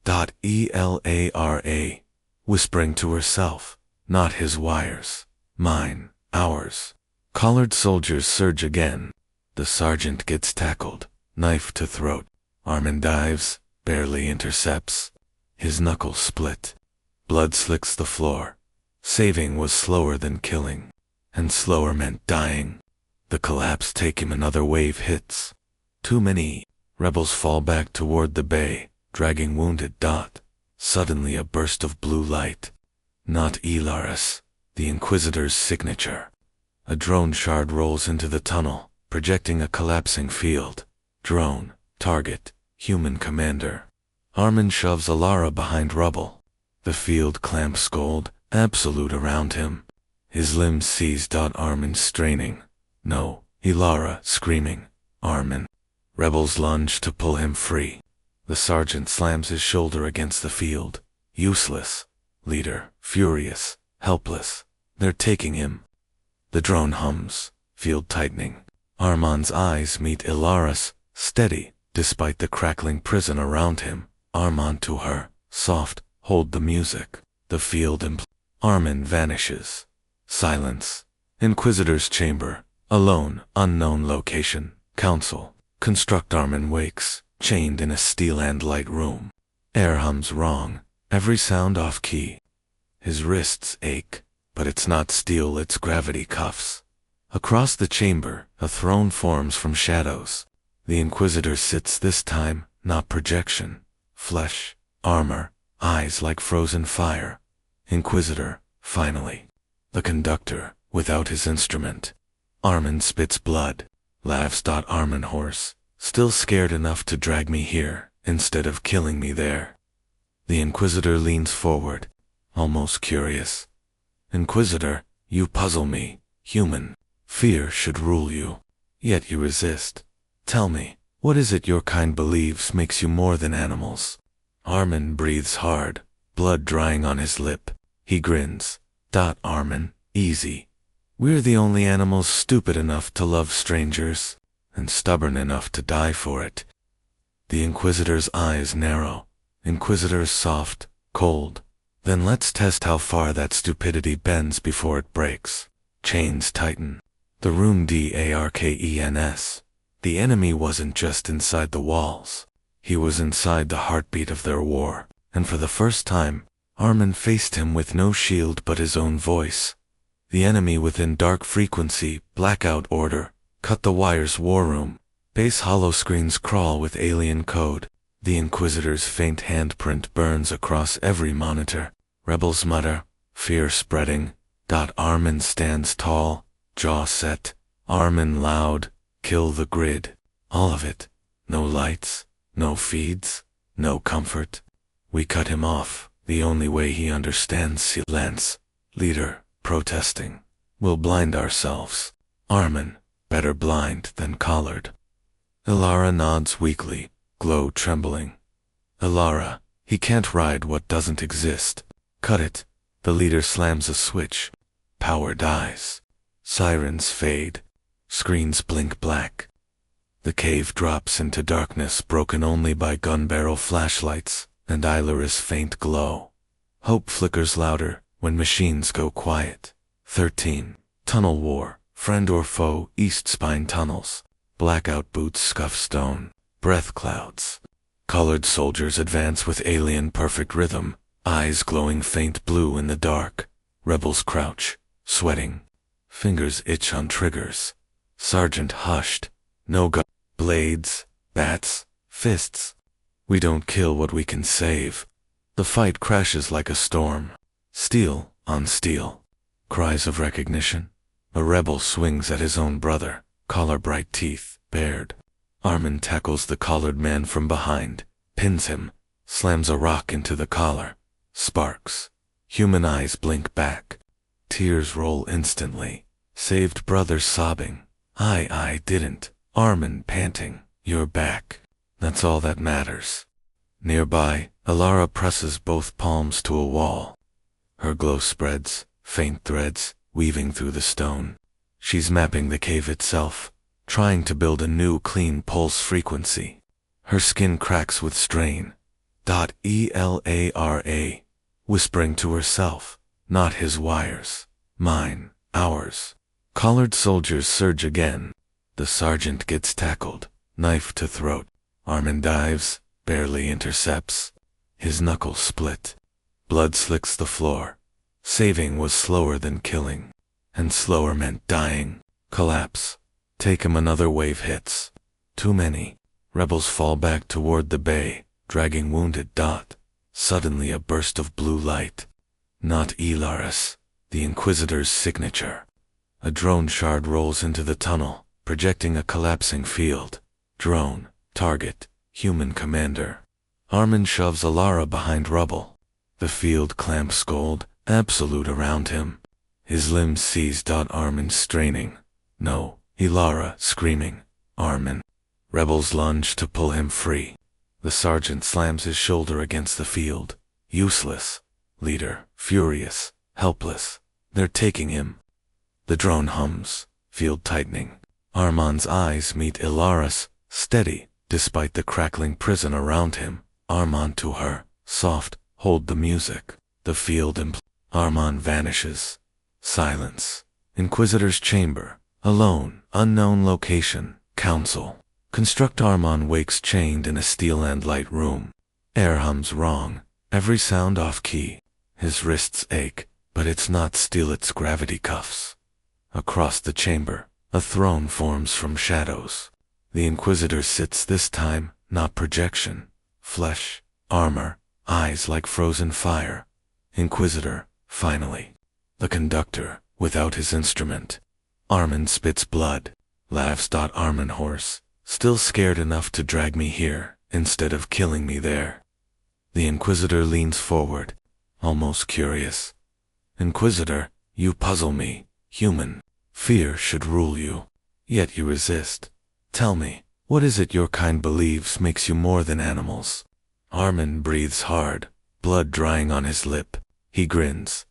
Elara, whispering to herself, not his wires, mine, ours. Collared soldiers surge again. The sergeant gets tackled, knife to throat. Armin dives, barely intercepts. His knuckles split. Blood slicks the floor. Saving was slower than killing, and slower meant dying. The collapse take him another wave hits. Too many. Rebels fall back toward the bay, dragging wounded. Suddenly a burst of blue light. Not Elara's, the Inquisitor's signature. A drone shard rolls into the tunnel, projecting a collapsing field. Drone, target, human commander. Armin shoves Elara behind rubble. The field clamps gold, absolute around him. His limbs seized. Armin straining. No, Elara screaming. Armin. Rebels lunge to pull him free. The sergeant slams his shoulder against the field. Useless. Leader, furious, helpless. They're taking him. The drone hums, field tightening. Armin's eyes meet Elara's, steady, despite the crackling prison around him. Armin to her, soft, hold the music. The field Armin vanishes. Silence. Inquisitor's chamber, alone, unknown location. Council. Construct. Armin wakes, chained in a steel and light room. Air hums wrong, every sound off key. His wrists ache, but it's not steel, it's gravity cuffs. Across the chamber, a throne forms from shadows. The Inquisitor sits this time, not projection. Flesh, armor, eyes like frozen fire. Inquisitor, finally. The conductor, without his instrument. Armin spits blood. Laughs. Armin hoarse, still scared enough to drag me here, instead of killing me there. The Inquisitor leans forward, almost curious. Inquisitor, you puzzle me, human. Fear should rule you. Yet you resist. Tell me, what is it your kind believes makes you more than animals? Armin breathes hard, blood drying on his lip. He grins. Armin, easy. We're the only animals stupid enough to love strangers, and stubborn enough to die for it. The Inquisitor's eyes narrow. Inquisitor soft, cold. Then let's test how far that stupidity bends before it breaks. Chains tighten. The room darkens. The enemy wasn't just inside the walls. He was inside the heartbeat of their war. And for the first time, Armin faced him with no shield but his own voice. The enemy within dark frequency, blackout order, cut the wires war room. Base holoscreens crawl with alien code. The Inquisitor's faint handprint burns across every monitor. Rebels mutter, fear spreading. Armin stands tall, jaw set. Armin loud, kill the grid. All of it. No lights, no feeds, no comfort. We cut him off. The only way he understands silence. Leader, protesting. We'll blind ourselves. Armin, better blind than collared. Elara nods weakly, glow trembling. Elara, he can't ride what doesn't exist. Cut it. The leader slams a switch. Power dies. Sirens fade. Screens blink black. The cave drops into darkness broken only by gun barrel flashlights and Elara's faint glow. Hope flickers louder when machines go quiet. 13. Tunnel war. Friend or foe, east spine tunnels. Blackout boots scuff stone. Breath clouds. Colored soldiers advance with alien perfect rhythm, eyes glowing faint blue in the dark. Rebels crouch, sweating. Fingers itch on triggers. Sergeant hushed. No gun. Blades, bats, fists. We don't kill what we can save. The fight crashes like a storm. Steel on steel. Cries of recognition. A rebel swings at his own brother, collar bright teeth, bared. Armin tackles the collared man from behind, pins him, slams a rock into the collar. Sparks. Human eyes blink back. Tears roll instantly. Saved brother sobbing. I didn't. Armin panting. You're back. That's all that matters. Nearby, Elara presses both palms to a wall. Her glow spreads, faint threads, weaving through the stone. She's mapping the cave itself, trying to build a new clean pulse frequency. Her skin cracks with strain. Elara, whispering to herself, not his wires, mine, ours. Collared soldiers surge again. The sergeant gets tackled, knife to throat. Armin dives, barely intercepts. His knuckles split. Blood slicks the floor. Saving was slower than killing. And slower meant dying. Collapse. Take him another wave hits. Too many. Rebels fall back toward the bay, dragging wounded. Suddenly a burst of blue light. Not Elara's, the Inquisitor's signature. A drone shard rolls into the tunnel, projecting a collapsing field. Drone, target, human commander. Armin shoves Elara behind rubble. The field clamps gold, absolute around him. His limbs seize. Armin straining. No, Elara screaming. Armin. Rebels lunge to pull him free. The sergeant slams his shoulder against the field. Useless. Leader, furious, helpless. They're taking him. The drone hums, field tightening. Armin's eyes meet Elara's, steady, despite the crackling prison around him. Armin to her, soft, hold the music. The field Armin vanishes. Silence. Inquisitor's chamber. Alone, unknown location. Council. Construct. Armin wakes chained in a steel and light room. Air hums wrong. Every sound off key. His wrists ache, but it's not steel, it's gravity cuffs. Across the chamber, a throne forms from shadows. The Inquisitor sits this time, not projection. Flesh, armor, eyes like frozen fire. Inquisitor, finally. The conductor, without his instrument. Armin spits blood. Laughs. Armin hoarse. Still scared enough to drag me here, instead of killing me there. The Inquisitor leans forward, almost curious. Inquisitor, you puzzle me, human. Fear should rule you. Yet you resist. Tell me, what is it your kind believes makes you more than animals? Armin breathes hard, blood drying on his lip. He grins.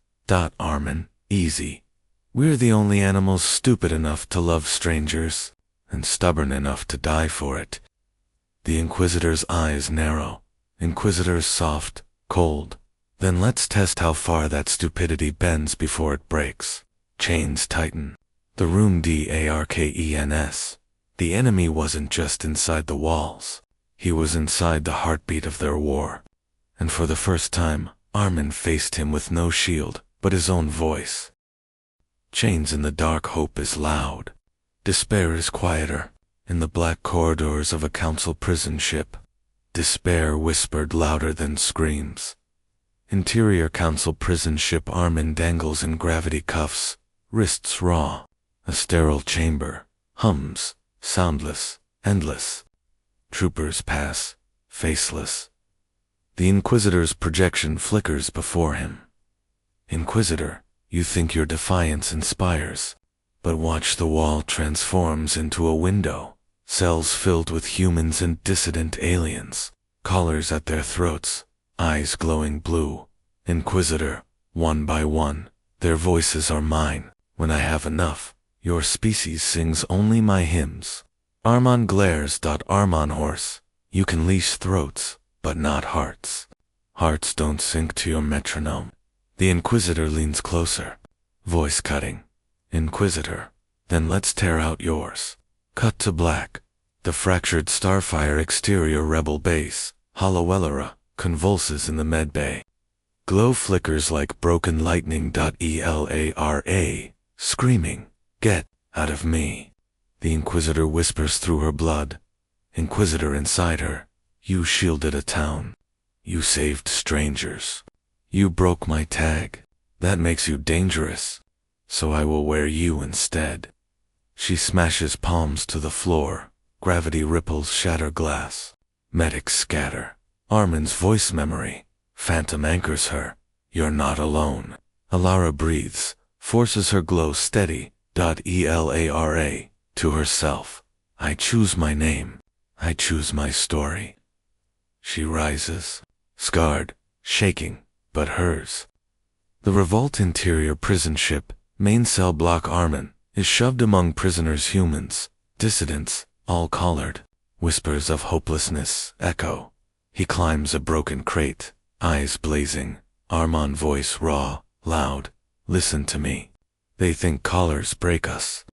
Armin, easy. We're the only animals stupid enough to love strangers, and stubborn enough to die for it. The Inquisitor's eyes narrow. Inquisitor's soft, cold. Then let's test how far that stupidity bends before it breaks. Chains tighten. The room darkens. The enemy wasn't just inside the walls. He was inside the heartbeat of their war. And for the first time, Armin faced him with no shield, but his own voice. Chains in the dark, hope is loud. Despair is quieter. In the black corridors of a council prison ship, despair whispered louder than screams. Interior council prison ship. Armin dangles in gravity cuffs, wrists raw. A sterile chamber, hums, soundless, endless. Troopers pass, faceless. The Inquisitor's projection flickers before him. Inquisitor, you think your defiance inspires, but watch, the wall transforms into a window. Cells filled with humans and dissident aliens, collars at their throats, eyes glowing blue. Inquisitor, one by one, their voices are mine. When I have enough, your species sings only my hymns. Armon glares. Armon horse, you can leash throats, but not hearts. Hearts don't sync to your metronome. The Inquisitor leans closer, voice cutting. Inquisitor, then let's tear out yours. Cut to black. The fractured Starfire exterior rebel base, hollow Elara, convulses in the medbay. Glow flickers like broken lightning. Elara, screaming, get out of me. The Inquisitor whispers through her blood. Inquisitor inside her, you shielded a town. You saved strangers. You broke my tag. That makes you dangerous. So I will wear you instead. She smashes palms to the floor. Gravity ripples shatter glass. Medics scatter. Armin's voice memory. Phantom anchors her. You're not alone. Elara breathes, forces her glow steady. Elara, to herself. I choose my name. I choose my story. She rises, scarred, shaking, but hers. The Revolt interior prison ship, main cell block. Armin is shoved among prisoners, humans, dissidents, all collared. Whispers of hopelessness echo. He climbs a broken crate, eyes blazing. Armon voice raw, loud. Listen to me. They think collars break us.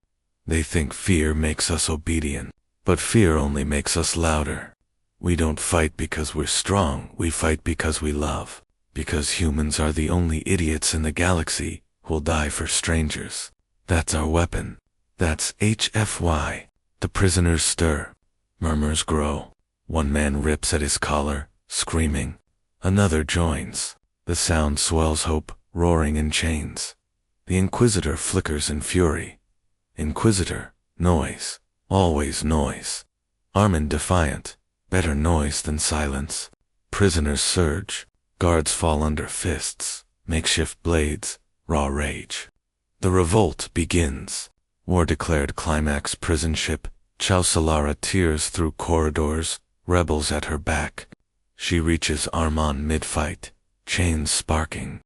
They think fear makes us obedient. But fear only makes us louder. We don't fight because we're strong. We fight because we love. Because humans are the only idiots in the galaxy who'll die for strangers. That's our weapon. That's HFY. The prisoners stir. Murmurs grow. One man rips at his collar, screaming. Another joins. The sound swells, hope, roaring in chains. The Inquisitor flickers in fury. Inquisitor, noise. Always noise. Armin defiant. Better noise than silence. Prisoners surge. Guards fall under fists. Makeshift blades. Raw rage. The revolt begins. War declared. Climax. Prison ship. Elara tears through corridors. Rebels at her back. She reaches Armon mid-fight. Chains sparking.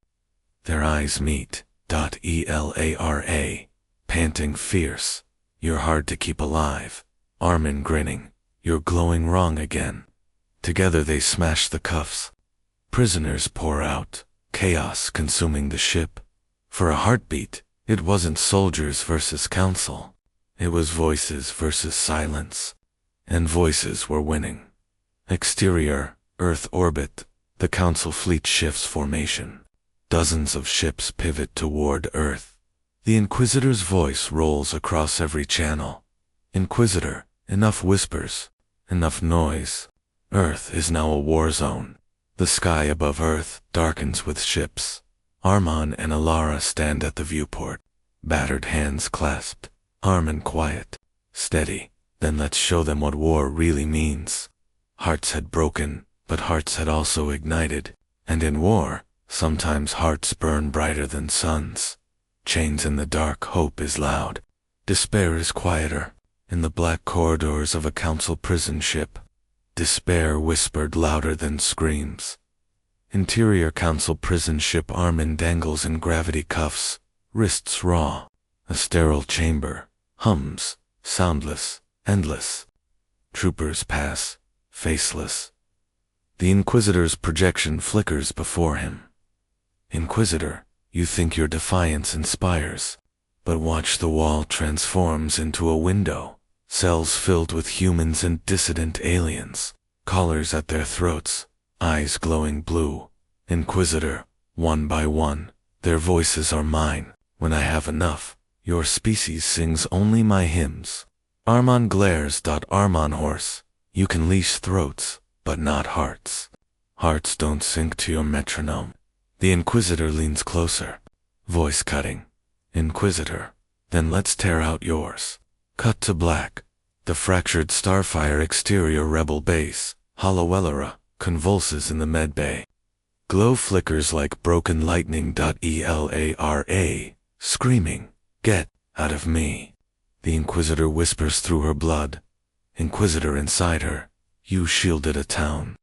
Their eyes meet. Elara. Panting fierce. You're hard to keep alive. Armin grinning. You're glowing wrong again. Together they smash the cuffs. Prisoners pour out. Chaos consuming the ship. For a heartbeat, it wasn't soldiers versus council. It was voices versus silence. And voices were winning. Exterior, Earth orbit. The council fleet shifts formation. Dozens of ships pivot toward Earth. The Inquisitor's voice rolls across every channel. Inquisitor, enough whispers, enough noise. Earth is now a war zone. The sky above Earth darkens with ships. Armon and Elara stand at the viewport, battered hands clasped. Armin quiet, steady. Then let's show them what war really means. Hearts had broken, but hearts had also ignited. And in war, sometimes hearts burn brighter than suns. Chains in the dark, hope is loud. Despair is quieter. In the black corridors of a council prison ship, despair whispered louder than screams. Interior council prison ship. Armin dangles in gravity cuffs, wrists raw. A sterile chamber, hums, soundless, endless. Troopers pass, faceless. The Inquisitor's projection flickers before him. Inquisitor, you think your defiance inspires. But watch, the wall transforms into a window. Cells filled with humans and dissident aliens. Collars at their throats, eyes glowing blue. Inquisitor, one by one, their voices are mine. When I have enough, your species sings only my hymns. Armon glares. Armon horse, you can leash throats, but not hearts. Hearts don't sync to your metronome. The Inquisitor leans closer. Voice cutting. Inquisitor, then let's tear out yours. Cut to black. The fractured Starfire exterior rebel base, hollow Elara, convulses in the medbay. Glow flickers like broken lightning. Elara, screaming, get out of me. The Inquisitor whispers through her blood. Inquisitor inside her, you shielded a town.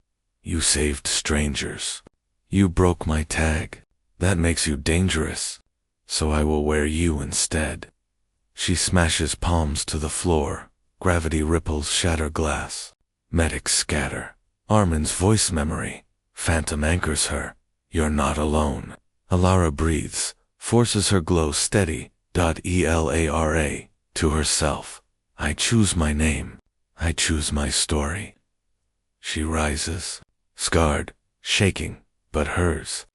You saved strangers. You broke my tag. That makes you dangerous. So I will wear you instead. She smashes palms to the floor. Gravity ripples shatter glass. Medics scatter. Armin's voice memory. Phantom anchors her. You're not alone. Elara breathes, forces her glow steady. Elara, to herself. I choose my name. I choose my story. She rises, scarred, shaking, but hers.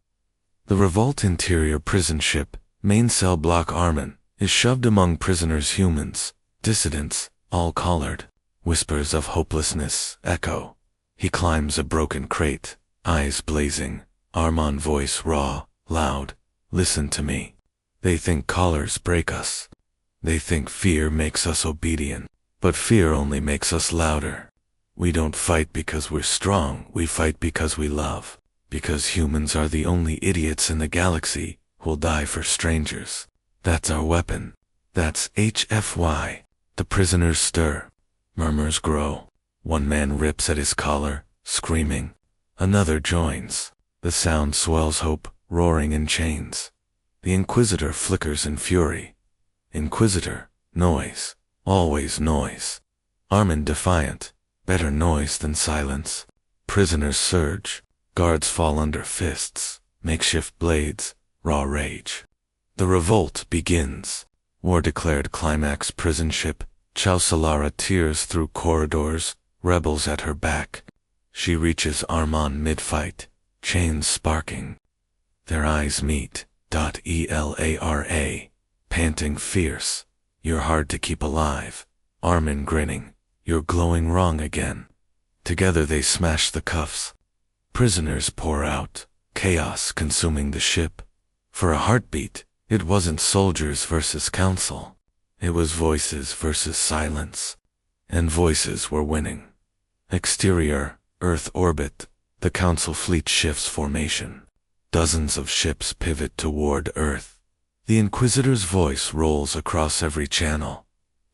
The Revolt interior prison ship, main cell block. Armin is shoved among prisoners, humans, dissidents, all collared. Whispers of hopelessness echo. He climbs a broken crate, eyes blazing. Armon voice raw, loud. Listen to me. They think collars break us. They think fear makes us obedient. But fear only makes us louder. We don't fight because we're strong, we fight because we love. Because humans are the only idiots in the galaxy who'll die for strangers. That's our weapon. That's HFY. The prisoners stir. Murmurs grow. One man rips at his collar, screaming. Another joins. The sound swells, hope, roaring in chains. The Inquisitor flickers in fury. Inquisitor, noise. Always noise. Armin defiant. Better noise than silence. Prisoners surge. Guards fall under fists. Makeshift blades. Raw rage. The revolt begins. War declared. Climax. Prison ship. Elara tears through corridors. Rebels at her back. She reaches Armon mid-fight. Chains sparking. Their eyes meet. Elara. Panting fierce. You're hard to keep alive. Armin grinning. You're glowing wrong again. Together they smash the cuffs. Prisoners pour out. Chaos consuming the ship. For a heartbeat, it wasn't soldiers versus council. It was voices versus silence. And voices were winning. Exterior, Earth orbit. The council fleet shifts formation. Dozens of ships pivot toward Earth. The Inquisitor's voice rolls across every channel.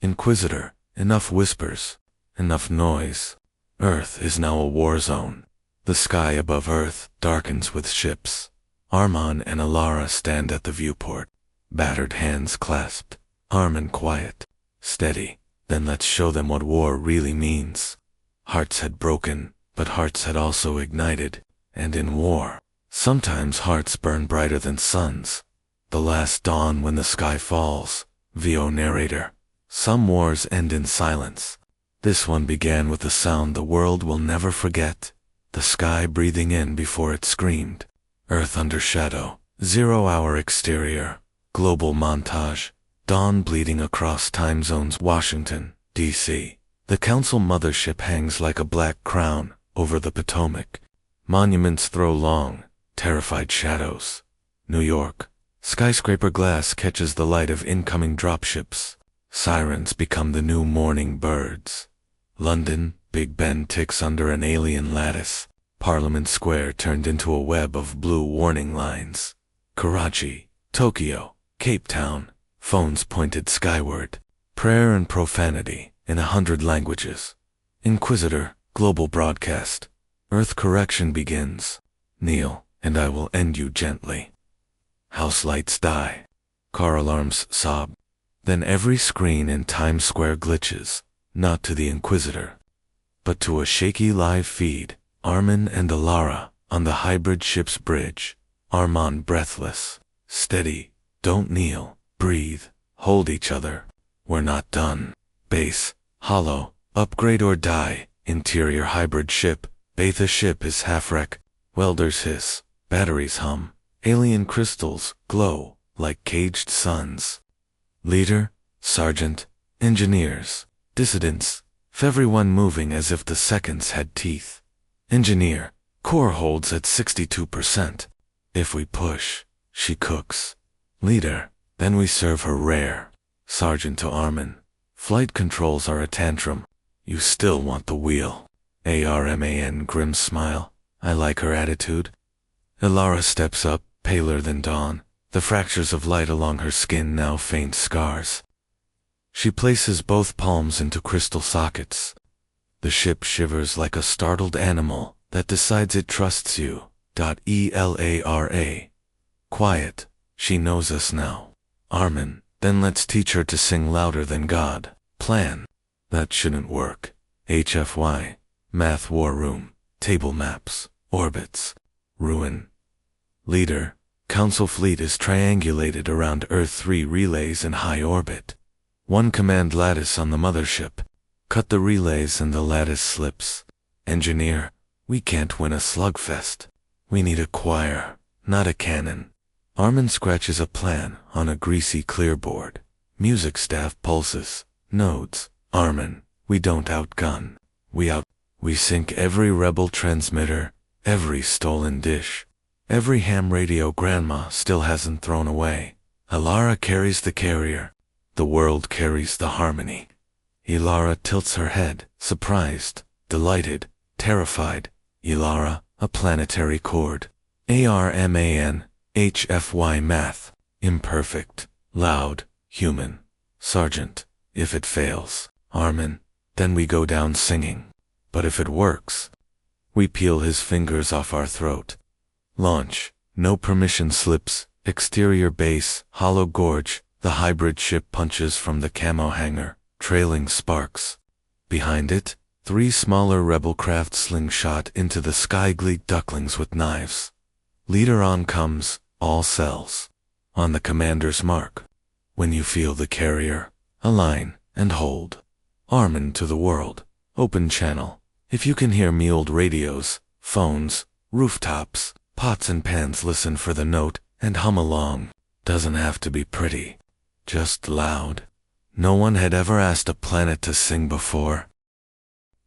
Inquisitor, enough whispers, enough noise. Earth is now a war zone. The sky above Earth darkens with ships. Armon and Elara stand at the viewport, battered hands clasped. Armin quiet, steady. Then let's show them what war really means. Hearts had broken, but hearts had also ignited. And in war, sometimes hearts burn brighter than suns. The last dawn when the sky falls. VO narrator. Some wars end in silence. This one began with a sound the world will never forget. The sky breathing in before it screamed. Earth under shadow. 0 hour exterior. Global montage. Dawn bleeding across time zones. Washington, D.C. The council mothership hangs like a black crown over the Potomac. Monuments throw long, terrified shadows. New York. Skyscraper glass catches the light of incoming dropships. Sirens become the new morning birds. London, Big Ben ticks under an alien lattice. Parliament Square turned into a web of blue warning lines. Karachi, Tokyo, Cape Town, phones pointed skyward. Prayer and profanity in 100 languages. Inquisitor, global broadcast. Earth correction begins. Kneel, and I will end you gently. House lights die. Car alarms sob. Then every screen in Times Square glitches, not to the Inquisitor, but to a shaky live feed. Armin and Elara, on the hybrid ship's bridge. Armand breathless. Steady. Don't kneel. Breathe. Hold each other. We're not done. Base. Hollow. Upgrade or die. Interior hybrid ship. Beta ship is half-wreck. Welders hiss. Batteries hum. Alien crystals glow like caged suns. Leader, sergeant, engineers, dissidents, everyone moving as if the seconds had teeth. Engineer, core holds at 62%. If we push, she cooks. Leader, then we serve her rare. Sergeant to Armin, flight controls are a tantrum. You still want the wheel. ARMAN grim smile. I like her attitude. Elara steps up, paler than dawn, the fractures of light along her skin now faint scars. She places both palms into crystal sockets. The ship shivers like a startled animal that decides it trusts you. Elara. Quiet, she knows us now. Armin, then let's teach her to sing louder than God. Plan. That shouldn't work. HFY. Math war room. Table maps. Orbits. Ruin. Leader, Council fleet is triangulated around Earth 3 relays in high orbit. One command lattice on the mothership. Cut the relays and the lattice slips. Engineer, we can't win a slugfest. We need a choir, not a cannon. Armin scratches a plan on a greasy clearboard. Music staff pulses. Nodes. Armin, we don't outgun. We sink every rebel transmitter, every stolen dish. Every ham radio grandma still hasn't thrown away. Elara carries the carrier. The world carries the harmony. Elara tilts her head, surprised, delighted, terrified. Elara, a planetary chord. ARMAN, HFY math. Imperfect, loud, human. Sergeant, if it fails. Armin, then we go down singing. But if it works, we peel his fingers off our throat. Launch. No permission slips. Exterior base. Hollow gorge. The hybrid ship punches from the camo hangar, trailing sparks. Behind it, 3 smaller rebel craft slingshot into the sky-gleek ducklings with knives. Leader on comes, all cells. On the commander's mark. When you feel the carrier, align and hold. Armin to the world. Open channel. If you can hear me old radios, phones, rooftops, pots and pans, listen for the note and hum along. Doesn't have to be pretty. Just loud. No one had ever asked a planet to sing before.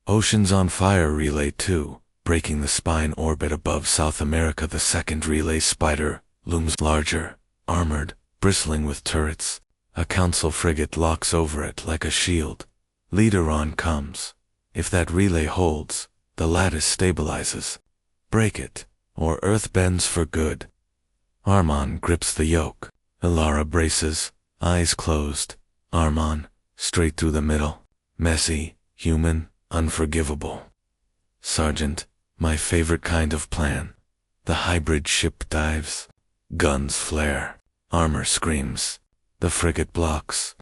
Oceans on Fire Relay 2, breaking the spine orbit above South America. The second relay spider looms larger, armored, bristling with turrets. A council frigate locks over it like a shield. Leader on comes. If that relay holds, the lattice stabilizes. Break it, or Earth bends for good. Armand grips the yoke. Elara braces, eyes closed. Armand, straight through the middle. Messy, human, unforgivable. Sergeant, my favorite kind of plan. The hybrid ship dives. Guns flare. Armor screams. The frigate blocks.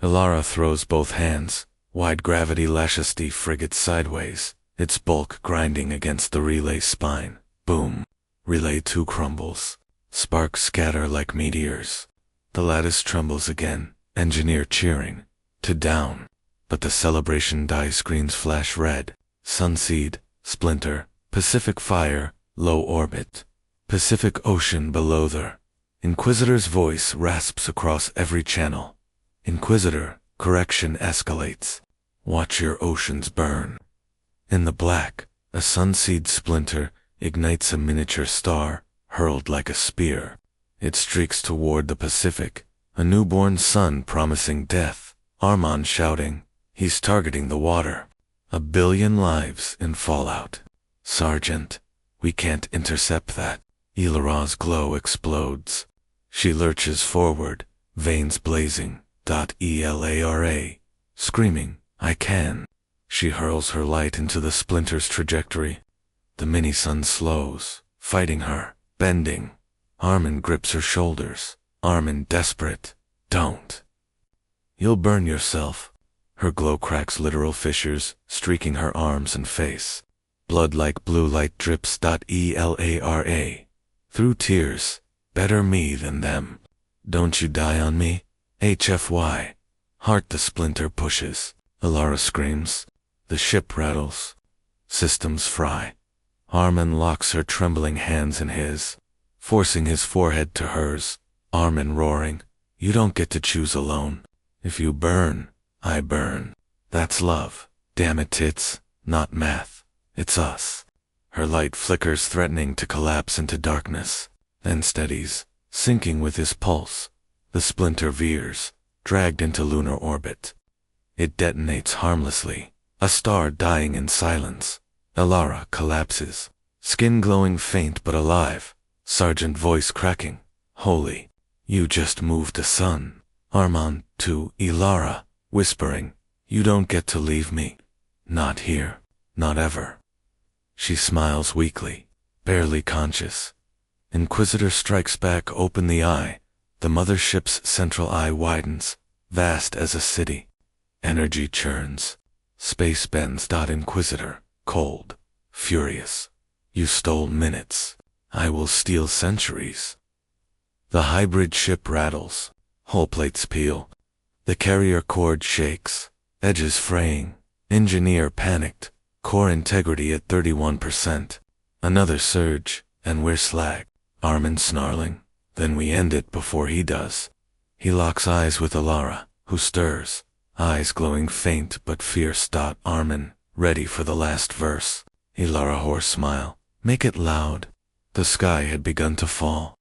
Elara throws both hands. Wide gravity lashes the frigate sideways, its bulk grinding against the relay spine. Boom. Relay 2 crumbles. Sparks scatter like meteors. The lattice trembles again, engineer cheering. To down. But the celebration die screens flash red. Sunseed, splinter, Pacific fire, low orbit. Pacific Ocean below there. Inquisitor's voice rasps across every channel. Inquisitor, correction escalates. Watch your oceans burn. In the black, a sunseed splinter ignites a miniature star, hurled like a spear. It streaks toward the Pacific, a newborn sun promising death. Armand shouting, he's targeting the water. 1 billion lives in fallout. Sergeant, we can't intercept that. Elara's glow explodes. She lurches forward, veins blazing. Elara. Screaming, I can. She hurls her light into the splinter's trajectory. The mini-sun slows, fighting her, bending. Armin grips her shoulders. Armin desperate. Don't. You'll burn yourself. Her glow cracks literal fissures, streaking her arms and face. Blood like blue light drips. Elara. Through tears, better me than them. Don't you die on me? HFY. Heart the splinter pushes. Elara screams. The ship rattles. Systems fry. Armin locks her trembling hands in his, forcing his forehead to hers. Armin roaring, you don't get to choose alone. If you burn, I burn. That's love. Damn it, tits. Not math. It's us. Her light flickers, threatening to collapse into darkness, then steadies, sinking with his pulse. The splinter veers, dragged into lunar orbit. It detonates harmlessly, a star dying in silence. Elara collapses, skin glowing faint but alive, sergeant voice cracking. Holy, you just moved the sun. Armand to Elara, whispering, you don't get to leave me. Not here, not ever. She smiles weakly, barely conscious. Inquisitor strikes back, open the eye. The mothership's central eye widens, vast as a city. Energy churns. Space bends. Inquisitor, cold, furious. You stole minutes. I will steal centuries. The hybrid ship rattles. Hull plates peel. The carrier cord shakes, edges fraying. Engineer panicked, core integrity at 31%. Another surge, and we're slag. Armin snarling. Then we end it before he does. He locks eyes with Elara, who stirs, eyes glowing faint but fierce. Armin, ready for the last verse. Elara hoarse smile. Make it loud. The sky had begun to fall.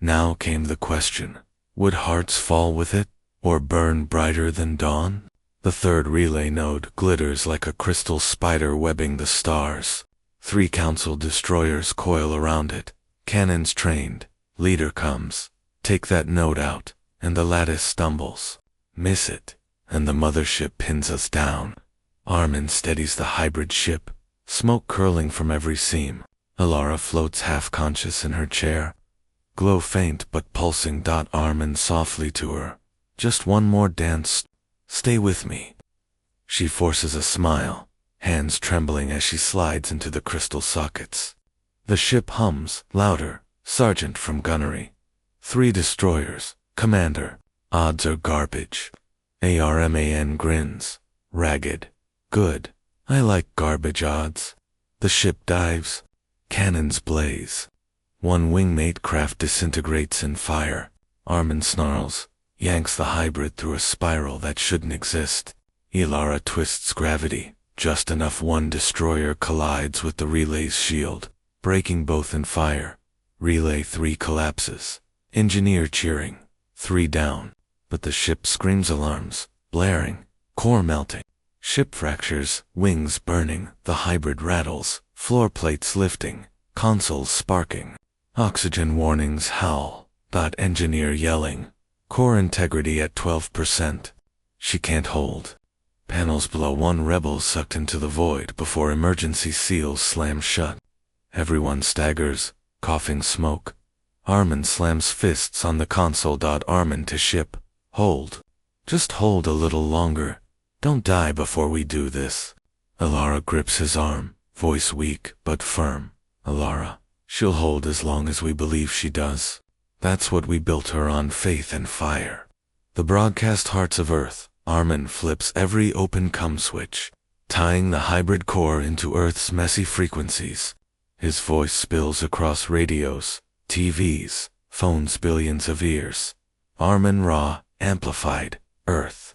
Now came the question. Would hearts fall with it, or burn brighter than dawn? The third relay node glitters like a crystal spider webbing the stars. 3 council destroyers coil around it, cannons trained. Leader comes. Take that node out, and the lattice stumbles. Miss it, and the mothership pins us down. Armin steadies the hybrid ship, smoke curling from every seam. Elara floats half-conscious in her chair. Glow faint but pulsing. Armin softly to her. Just one more dance. Stay with me. She forces a smile, hands trembling as she slides into the crystal sockets. The ship hums, louder. Sergeant from gunnery. 3 destroyers. Commander. Odds are garbage. Arman grins. Ragged. Good. I like garbage odds. The ship dives. Cannons blaze. 1 wingmate craft disintegrates in fire. Armin snarls, yanks the hybrid through a spiral that shouldn't exist. Elara twists gravity, just enough. 1 destroyer collides with the relay's shield, breaking both in fire. Relay 3 collapses. Engineer cheering. 3 down. But the ship screams alarms, blaring, core melting. Ship fractures, wings burning, the hybrid rattles, floor plates lifting, consoles sparking. Oxygen warnings howl. Engineer yelling. Core integrity at 12%. She can't hold. Panels below. 1 rebel sucked into the void before emergency seals slam shut. Everyone staggers, coughing smoke. Armin slams fists on the console. Armin to ship. Hold. Just hold a little longer. Don't die before we do this. Elara grips his arm, voice weak but firm. Elara, she'll hold as long as we believe she does. That's what we built her on, faith and fire. The broadcast hearts of Earth. Armin flips every open cum switch, tying the hybrid core into Earth's messy frequencies. His voice spills across radios, TVs, phones, billions of ears. Armin raw, amplified, Earth.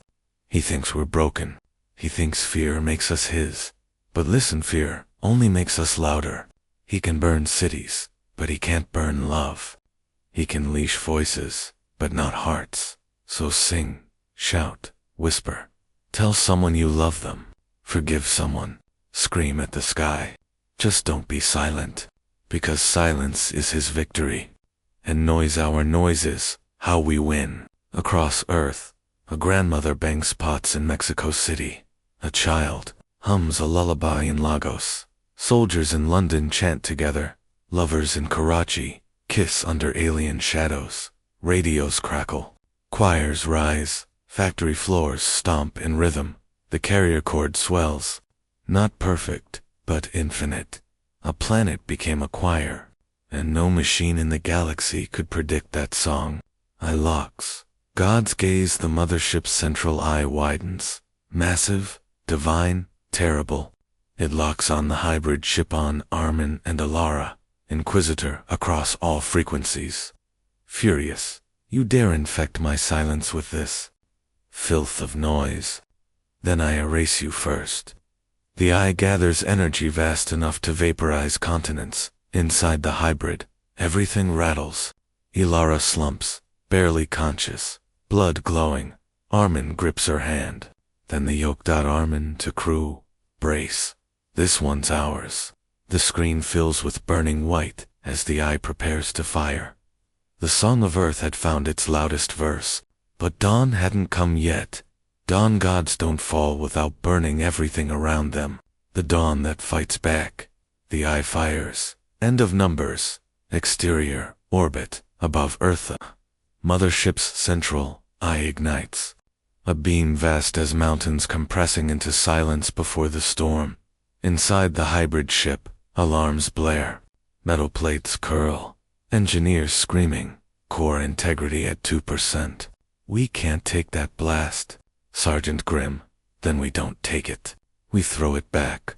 He thinks we're broken. He thinks fear makes us his. But listen, fear only makes us louder. He can burn cities, but he can't burn love. He can leash voices, but not hearts. So sing, shout, whisper. Tell someone you love them. Forgive someone. Scream at the sky. Just don't be silent, because silence is his victory. And noise, our noises, how we win. Across Earth, a grandmother bangs pots in Mexico City. A child hums a lullaby in Lagos. Soldiers in London chant together. Lovers in Karachi kiss under alien shadows. Radios crackle. Choirs rise. Factory floors stomp in rhythm. The carrier cord swells. Not perfect, but infinite. A planet became a choir, and no machine in the galaxy could predict that song. Eye locks. God's gaze, the mothership's central eye widens. Massive, divine, terrible. It locks on the hybrid ship, on Armin and Elara, Inquisitor across all frequencies. Furious, you dare infect my silence with this filth of noise. Then I erase you first. The eye gathers energy vast enough to vaporize continents. Inside the hybrid, everything rattles. Elara slumps, barely conscious, blood glowing. Armin grips her hand. Then the yoke. Armin to crew, brace. This one's ours. The screen fills with burning white as the eye prepares to fire. The Song of Earth had found its loudest verse, but dawn hadn't come yet. Dawn gods don't fall without burning everything around them. The dawn that fights back. The eye fires. End of numbers. Exterior, orbit, above Earth. Mothership's central eye ignites. A beam vast as mountains compressing into silence before the storm. Inside the hybrid ship, alarms blare. Metal plates curl. Engineers screaming. Core integrity at 2%. We can't take that blast. Sergeant Grimm. Then we don't take it. We throw it back.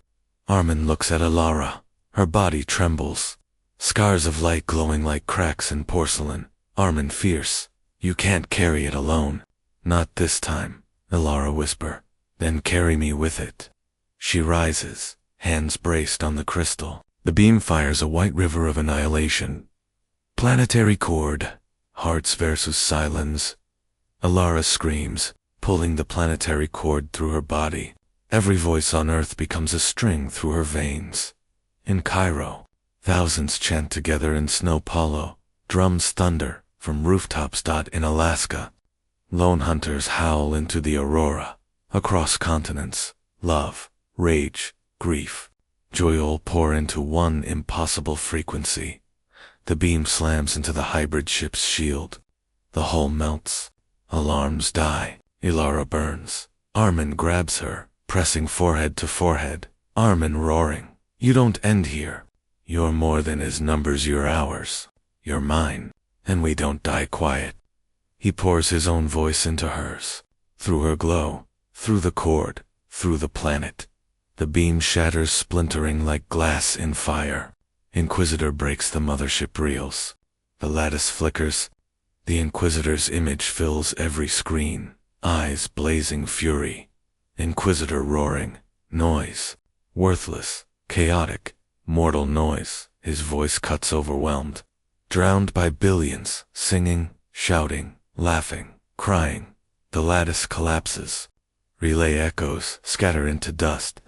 Armin looks at Elara. Her body trembles. Scars of light glowing like cracks in porcelain. Armin fierce. You can't carry it alone. Not this time, Elara whisper. Then carry me with it. She rises, hands braced on the crystal. The beam fires a white river of annihilation. Planetary cord. Hearts versus silence. Elara screams, pulling the planetary cord through her body. Every voice on Earth becomes a string through her veins. In Cairo, thousands chant together in Snow Paulo. Drums thunder from rooftops. In Alaska, lone hunters howl into the aurora. Across continents, love, rage, grief, joy all pour into one impossible frequency. The beam slams into the hybrid ship's shield. The hull melts. Alarms die. Elara burns. Armin grabs her, pressing forehead to forehead. Armin roaring. You don't end here. You're more than his numbers, you're ours. You're mine. And we don't die quiet. He pours his own voice into hers. Through her glow, through the cord, through the planet. The beam shatters, splintering like glass in fire. Inquisitor breaks, the mothership reels. The lattice flickers. The Inquisitor's image fills every screen. Eyes blazing fury. Inquisitor roaring. Noise. Worthless. Chaotic. Mortal noise. His voice cuts, overwhelmed. Drowned by billions, singing, shouting, laughing, crying. The lattice collapses. Relay echoes scatter into dust.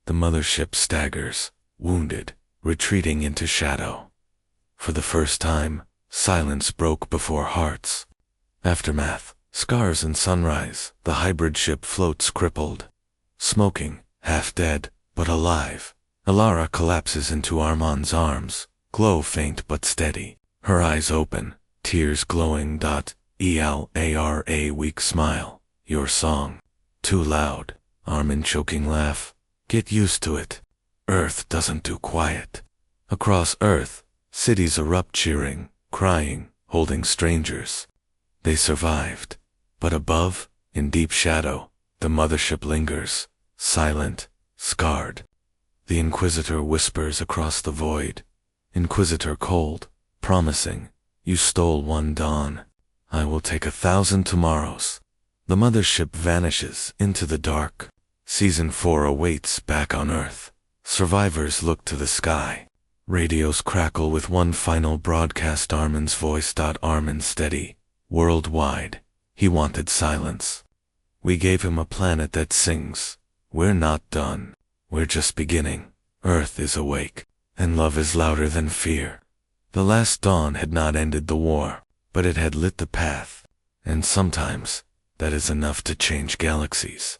The mothership staggers, wounded, retreating into shadow. For the first time, silence broke before hearts. Aftermath, scars and sunrise. The hybrid ship floats crippled. Smoking, half dead, but alive. Elara collapses into Armand's arms, glow faint but steady. Her eyes open, tears glowing. Elara weak smile. Your song. Too loud. Armin choking laugh. Get used to it. Earth doesn't do quiet. Across Earth, cities erupt cheering, crying, holding strangers. They survived. But above, in deep shadow, the mothership lingers, silent, scarred. The Inquisitor whispers across the void. Inquisitor cold, promising, you stole one dawn. I will take 1,000 tomorrows. The mothership vanishes into the dark. Season 4 awaits back on Earth. Survivors look to the sky. Radios crackle with one final broadcast. Armin's voice. Armin steady. Worldwide. He wanted silence. We gave him a planet that sings. We're not done. We're just beginning. Earth is awake, and love is louder than fear. The last dawn had not ended the war, but it had lit the path. And sometimes, that is enough to change galaxies.